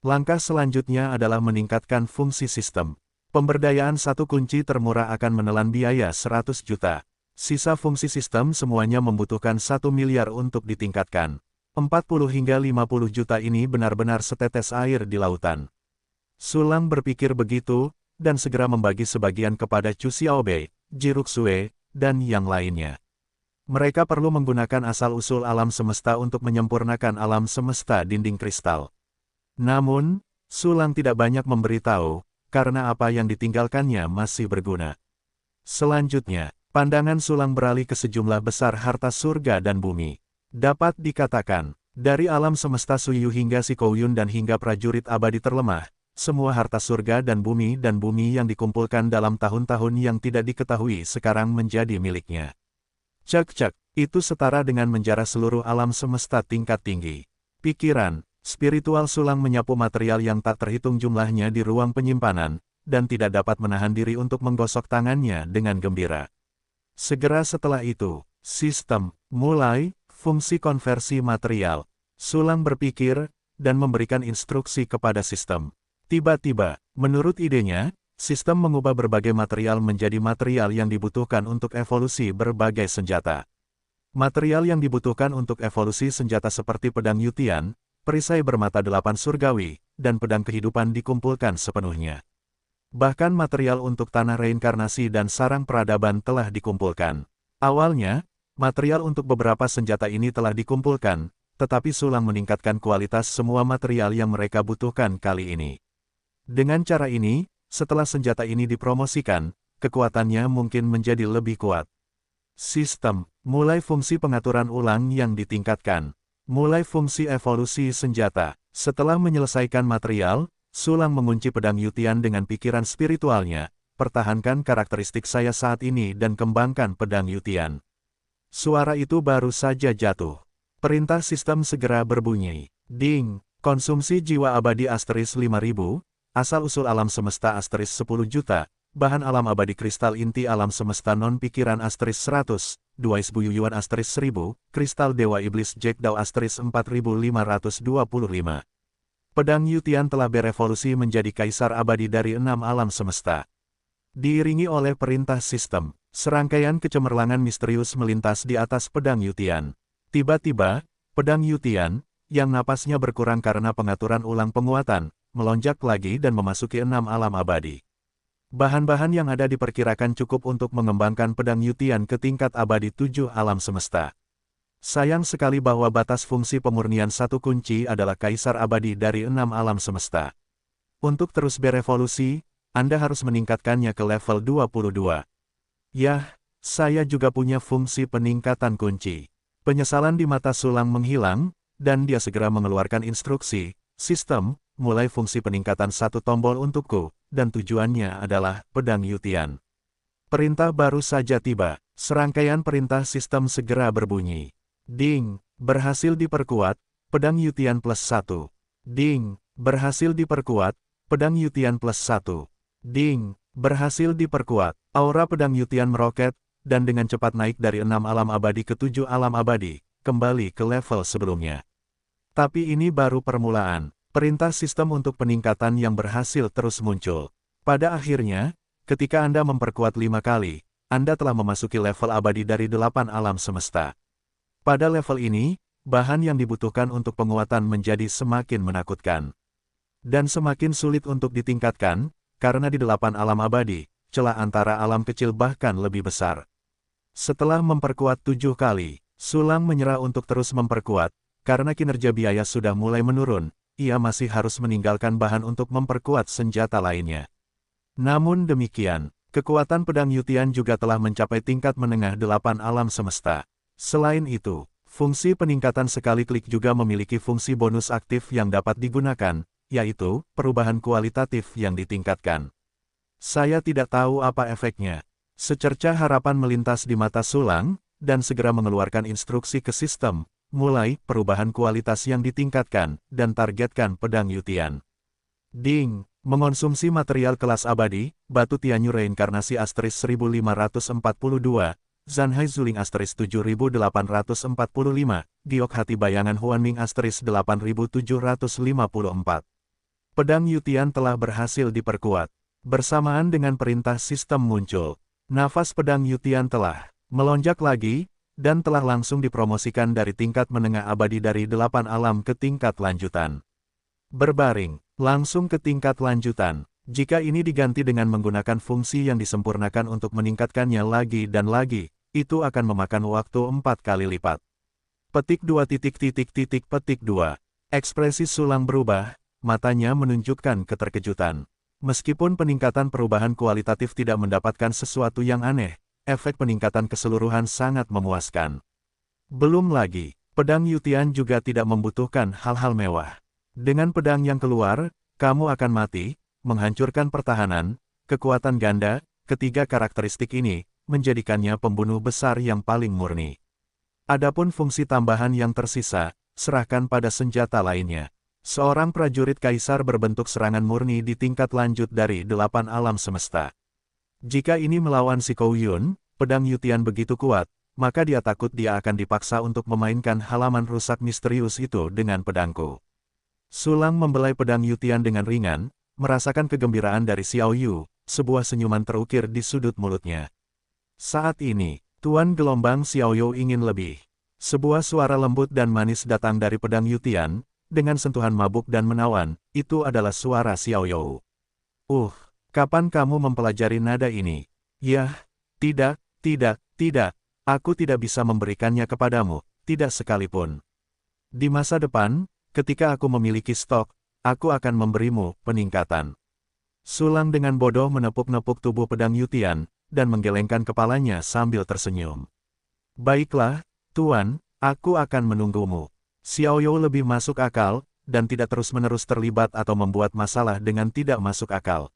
Langkah selanjutnya adalah meningkatkan fungsi sistem. Pemberdayaan satu kunci termurah akan menelan biaya 100 juta. Sisa fungsi sistem semuanya membutuhkan 1 miliar untuk ditingkatkan. 40 hingga 50 juta ini benar-benar setetes air di lautan. Sulang berpikir begitu, dan segera membagi sebagian kepada Chu Xiaobei, Jiruxue, dan yang lainnya. Mereka perlu menggunakan asal-usul alam semesta untuk menyempurnakan alam semesta dinding kristal. Namun, Sulang tidak banyak memberitahu, karena apa yang ditinggalkannya masih berguna. Selanjutnya, pandangan Sulang beralih ke sejumlah besar harta surga dan bumi. Dapat dikatakan, dari alam semesta Suyu hingga Sikouyun dan hingga prajurit abadi terlemah, semua harta surga dan bumi yang dikumpulkan dalam tahun-tahun yang tidak diketahui sekarang menjadi miliknya. Cek, itu setara dengan menjara seluruh alam semesta tingkat tinggi. Pikiran spiritual Sulang menyapu material yang tak terhitung jumlahnya di ruang penyimpanan, dan tidak dapat menahan diri untuk menggosok tangannya dengan gembira. Segera setelah itu, sistem mulai fungsi konversi material. Sulang berpikir dan memberikan instruksi kepada sistem. Tiba-tiba, menurut idenya, sistem mengubah berbagai material menjadi material yang dibutuhkan untuk evolusi berbagai senjata. Material yang dibutuhkan untuk evolusi senjata seperti pedang Yutian, perisai bermata delapan surgawi, dan pedang kehidupan dikumpulkan sepenuhnya. Bahkan material untuk tanah reinkarnasi dan sarang peradaban telah dikumpulkan. Awalnya, material untuk beberapa senjata ini telah dikumpulkan, tetapi Sulang meningkatkan kualitas semua material yang mereka butuhkan kali ini. Dengan cara ini, setelah senjata ini dipromosikan, kekuatannya mungkin menjadi lebih kuat. Sistem, mulai fungsi pengaturan ulang yang ditingkatkan. Mulai fungsi evolusi senjata. Setelah menyelesaikan material, Sulang mengunci pedang Yutian dengan pikiran spiritualnya, pertahankan karakteristik saya saat ini dan kembangkan pedang Yutian. Suara itu baru saja jatuh. Perintah sistem segera berbunyi. Ding, konsumsi jiwa abadi asterisk 5000, asal-usul alam semesta asterisk 10 juta, bahan alam abadi kristal inti alam semesta non-pikiran asterisk 100, Duais Buyuyuan asterisk 1000, kristal dewa iblis Jack Dao asterisk 4525. Pedang Yutian telah berevolusi menjadi kaisar abadi dari 6 alam semesta. Diiringi oleh perintah sistem, serangkaian kecemerlangan misterius melintas di atas pedang Yutian. Tiba-tiba, pedang Yutian, yang napasnya berkurang karena pengaturan ulang penguatan, melonjak lagi dan memasuki 6 alam abadi. Bahan-bahan yang ada diperkirakan cukup untuk mengembangkan pedang Yutian ke tingkat abadi 7 alam semesta. Sayang sekali bahwa batas fungsi pemurnian satu kunci adalah kaisar abadi dari 6 alam semesta. Untuk terus berevolusi, Anda harus meningkatkannya ke level 22. Yah, saya juga punya fungsi peningkatan kunci. Penyesalan di mata Sulang menghilang, dan dia segera mengeluarkan instruksi, sistem, mulai fungsi peningkatan satu tombol untukku, dan tujuannya adalah pedang Yutian. Perintah baru saja tiba, serangkaian perintah sistem segera berbunyi. Ding, berhasil diperkuat, pedang Yutian plus 1. Ding, berhasil diperkuat, pedang Yutian plus 1. Ding, berhasil diperkuat, aura pedang Yutian meroket, dan dengan cepat naik dari 6 alam abadi ke 7 alam abadi, kembali ke level sebelumnya. Tapi ini baru permulaan, perintah sistem untuk peningkatan yang berhasil terus muncul. Pada akhirnya, ketika Anda memperkuat 5 kali, Anda telah memasuki level abadi dari 8 alam semesta. Pada level ini, bahan yang dibutuhkan untuk penguatan menjadi semakin menakutkan. Dan semakin sulit untuk ditingkatkan, karena di 8 alam abadi, celah antara alam kecil bahkan lebih besar. Setelah memperkuat 7 kali, Sulang menyerah untuk terus memperkuat, karena kinerja biaya sudah mulai menurun, ia masih harus meninggalkan bahan untuk memperkuat senjata lainnya. Namun demikian, kekuatan pedang Yutian juga telah mencapai tingkat menengah 8 alam semesta. Selain itu, fungsi peningkatan sekali klik juga memiliki fungsi bonus aktif yang dapat digunakan, yaitu perubahan kualitatif yang ditingkatkan. Saya tidak tahu apa efeknya. Secercah harapan melintas di mata Sulang, dan segera mengeluarkan instruksi ke sistem, mulai perubahan kualitas yang ditingkatkan, dan targetkan pedang Yutian. Ding, mengonsumsi material kelas abadi, batu Tianyu reinkarnasi asterisk 1542, Zanhai Zuling asterisk 7845, Giok Hati Bayangan Huanming asterisk 8754. Pedang Yutian telah berhasil diperkuat. Bersamaan dengan perintah sistem muncul, nafas pedang Yutian telah melonjak lagi, dan telah langsung dipromosikan dari tingkat menengah abadi dari 8 alam ke tingkat lanjutan. Berbaring, langsung ke tingkat lanjutan. Jika ini diganti dengan menggunakan fungsi yang disempurnakan untuk meningkatkannya lagi dan lagi, itu akan memakan waktu 4 kali lipat. Petik 2 petik 2. Ekspresi Sulang berubah, matanya menunjukkan keterkejutan. Meskipun peningkatan perubahan kualitatif tidak mendapatkan sesuatu yang aneh, efek peningkatan keseluruhan sangat memuaskan. Belum lagi, pedang Yutian juga tidak membutuhkan hal-hal mewah. Dengan pedang yang keluar, kamu akan mati, menghancurkan pertahanan, kekuatan ganda, ketiga karakteristik ini, menjadikannya pembunuh besar yang paling murni. Adapun fungsi tambahan yang tersisa, serahkan pada senjata lainnya. Seorang prajurit kaisar berbentuk serangan murni di tingkat lanjut dari 8 alam semesta. Jika ini melawan si Kou Yun, pedang Yutian begitu kuat, maka dia takut dia akan dipaksa untuk memainkan halaman rusak misterius itu dengan pedangku. Sulang membelai pedang Yutian dengan ringan, merasakan kegembiraan dari Xiao Yu, sebuah senyuman terukir di sudut mulutnya. Saat ini, Tuan Gelombang Xiao Yu ingin lebih. Sebuah suara lembut dan manis datang dari pedang Yutian, dengan sentuhan mabuk dan menawan, itu adalah suara Xiao Yu. Kapan kamu mempelajari nada ini? Yah, tidak, aku tidak bisa memberikannya kepadamu, tidak sekalipun. Di masa depan, ketika aku memiliki stok, aku akan memberimu peningkatan. Sulang dengan bodoh menepuk-nepuk tubuh pedang Yutian, dan menggelengkan kepalanya sambil tersenyum. Baiklah, Tuan, aku akan menunggumu. Xiao Yu lebih masuk akal, dan tidak terus-menerus terlibat atau membuat masalah dengan tidak masuk akal.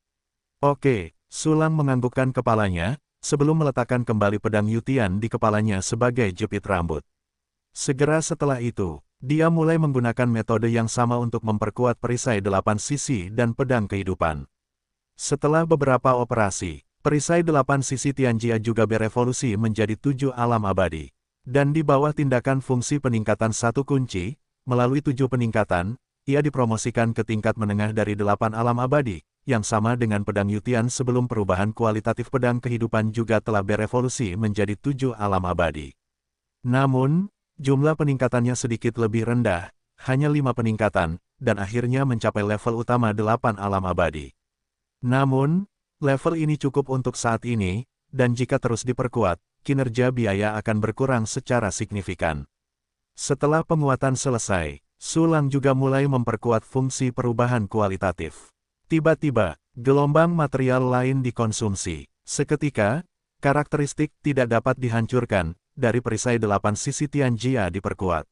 Oke, Sulang menganggukkan kepalanya, sebelum meletakkan kembali pedang Yutian di kepalanya sebagai jepit rambut. Segera setelah itu, dia mulai menggunakan metode yang sama untuk memperkuat perisai 8 sisi dan pedang kehidupan. Setelah beberapa operasi, perisai 8 sisi Tianjia juga berevolusi menjadi 7 alam abadi. Dan di bawah tindakan fungsi peningkatan satu kunci, melalui 7 peningkatan, ia dipromosikan ke tingkat menengah dari 8 alam abadi, yang sama dengan pedang Yutian sebelum perubahan kualitatif pedang kehidupan juga telah berevolusi menjadi 7 alam abadi. Namun, jumlah peningkatannya sedikit lebih rendah, hanya 5 peningkatan, dan akhirnya mencapai level utama 8 alam abadi. Namun, level ini cukup untuk saat ini, dan jika terus diperkuat, kinerja biaya akan berkurang secara signifikan. Setelah penguatan selesai, Sulang juga mulai memperkuat fungsi perubahan kualitatif. Tiba-tiba, gelombang material lain dikonsumsi. Seketika, karakteristik tidak dapat dihancurkan, dari perisai 8 sisi Tianjia diperkuat.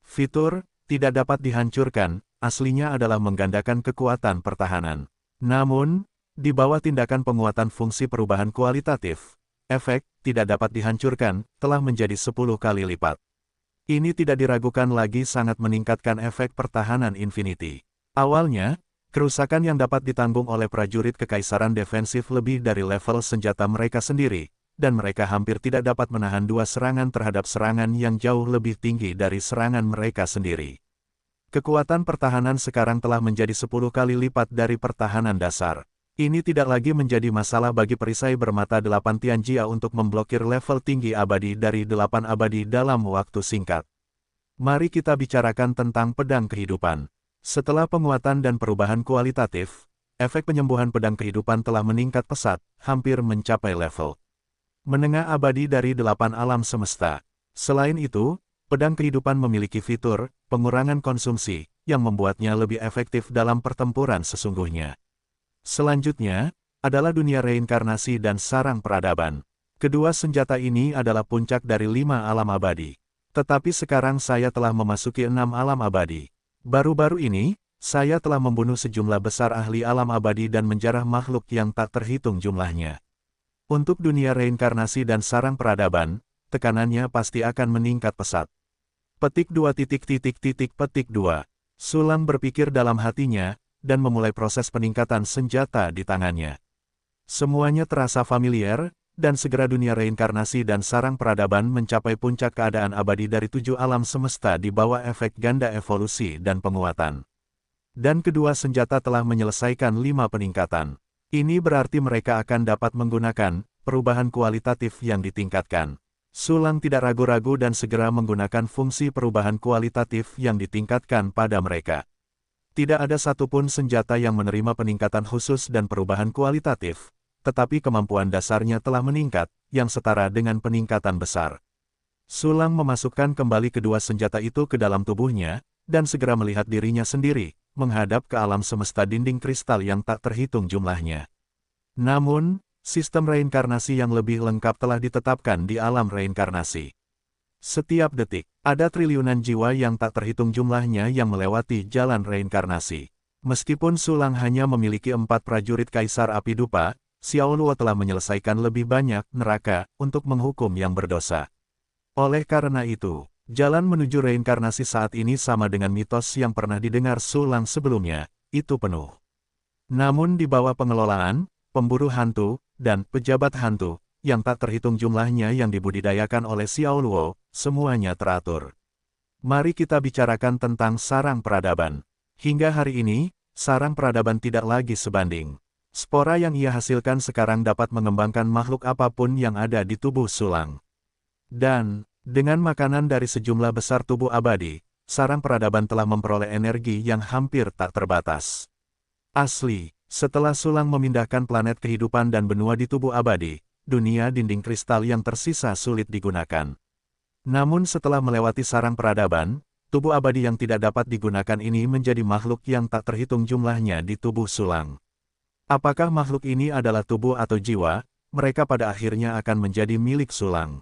Fitur, tidak dapat dihancurkan, aslinya adalah menggandakan kekuatan pertahanan. Namun, di bawah tindakan penguatan fungsi perubahan kualitatif, efek, tidak dapat dihancurkan, telah menjadi 10 kali lipat. Ini tidak diragukan lagi sangat meningkatkan efek pertahanan Infinity. Awalnya, kerusakan yang dapat ditanggung oleh prajurit kekaisaran defensif lebih dari level senjata mereka sendiri, dan mereka hampir tidak dapat menahan 2 serangan terhadap serangan yang jauh lebih tinggi dari serangan mereka sendiri. Kekuatan pertahanan sekarang telah menjadi 10 kali lipat dari pertahanan dasar. Ini tidak lagi menjadi masalah bagi perisai bermata 8 Tianjia untuk memblokir level tinggi abadi dari 8 abadi dalam waktu singkat. Mari kita bicarakan tentang pedang kehidupan. Setelah penguatan dan perubahan kualitatif, efek penyembuhan pedang kehidupan telah meningkat pesat, hampir mencapai level menengah abadi dari 8 alam semesta. Selain itu, pedang kehidupan memiliki fitur pengurangan konsumsi, yang membuatnya lebih efektif dalam pertempuran sesungguhnya. Selanjutnya, adalah dunia reinkarnasi dan sarang peradaban. Kedua senjata ini adalah puncak dari 5 alam abadi. Tetapi sekarang saya telah memasuki 6 alam abadi. Baru-baru ini, saya telah membunuh sejumlah besar ahli alam abadi dan menjarah makhluk yang tak terhitung jumlahnya. Untuk dunia reinkarnasi dan sarang peradaban, tekanannya pasti akan meningkat pesat. Petik 2. Sulang berpikir dalam hatinya, dan memulai proses peningkatan senjata di tangannya. Semuanya terasa familiar, dan segera dunia reinkarnasi dan sarang peradaban mencapai puncak keadaan abadi dari 7 alam semesta di bawah efek ganda evolusi dan penguatan. Dan kedua senjata telah menyelesaikan 5 peningkatan. Ini berarti mereka akan dapat menggunakan perubahan kualitatif yang ditingkatkan. Sulang tidak ragu-ragu dan segera menggunakan fungsi perubahan kualitatif yang ditingkatkan pada mereka. Tidak ada satupun senjata yang menerima peningkatan khusus dan perubahan kualitatif, tetapi kemampuan dasarnya telah meningkat, yang setara dengan peningkatan besar. Sulang memasukkan kembali kedua senjata itu ke dalam tubuhnya, dan segera melihat dirinya sendiri, menghadap ke alam semesta dinding kristal yang tak terhitung jumlahnya. Namun, sistem reinkarnasi yang lebih lengkap telah ditetapkan di alam reinkarnasi. Setiap detik, ada triliunan jiwa yang tak terhitung jumlahnya yang melewati jalan reinkarnasi. Meskipun Sulang hanya memiliki 4 prajurit Kaisar Api Dupa, Xiao Luo telah menyelesaikan lebih banyak neraka untuk menghukum yang berdosa. Oleh karena itu, Jalan menuju reinkarnasi saat ini sama dengan mitos yang pernah didengar Sulang sebelumnya, itu penuh. Namun di bawah pengelolaan, pemburu hantu, dan pejabat hantu, yang tak terhitung jumlahnya yang dibudidayakan oleh Xiao Luo, semuanya teratur. Mari kita bicarakan tentang sarang peradaban. Hingga hari ini, sarang peradaban tidak lagi sebanding. Spora yang ia hasilkan sekarang dapat mengembangkan makhluk apapun yang ada di tubuh Sulang. Dan, dengan makanan dari sejumlah besar tubuh abadi, sarang peradaban telah memperoleh energi yang hampir tak terbatas. Asli, setelah Sulang memindahkan planet kehidupan dan benua di tubuh abadi, dunia dinding kristal yang tersisa sulit digunakan. Namun setelah melewati sarang peradaban, tubuh abadi yang tidak dapat digunakan ini menjadi makhluk yang tak terhitung jumlahnya di tubuh Sulang. Apakah makhluk ini adalah tubuh atau jiwa, mereka pada akhirnya akan menjadi milik Sulang.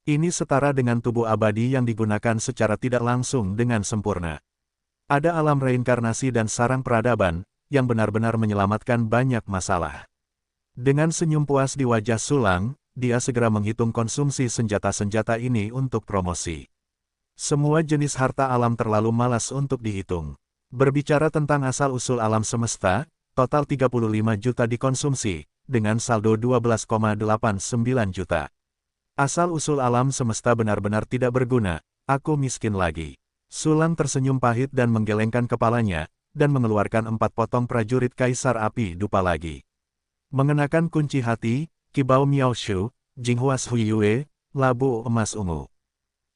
Ini setara dengan tubuh abadi yang digunakan secara tidak langsung dengan sempurna. Ada alam reinkarnasi dan sarang peradaban, yang benar-benar menyelamatkan banyak masalah. Dengan senyum puas di wajah Sulang, dia segera menghitung konsumsi senjata-senjata ini untuk promosi. Semua jenis harta alam terlalu malas untuk dihitung. Berbicara tentang asal-usul alam semesta, total 35 juta dikonsumsi, dengan saldo 12,89 juta. Asal-usul alam semesta benar-benar tidak berguna, aku miskin lagi. Sulang tersenyum pahit dan menggelengkan kepalanya, dan mengeluarkan 4 potong prajurit Kaisar Api Dupa lagi. Mengenakan kunci hati, Kibao Miao Shu, Jinghuas Huyue, labu emas ungu.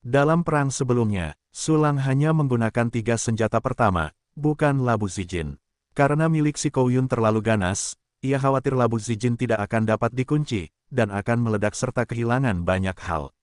Dalam perang sebelumnya, Sulang hanya menggunakan 3 senjata pertama, bukan labu Zijin. Karena milik si Kouyun terlalu ganas, ia khawatir labu Zijin tidak akan dapat dikunci, dan akan meledak serta kehilangan banyak hal.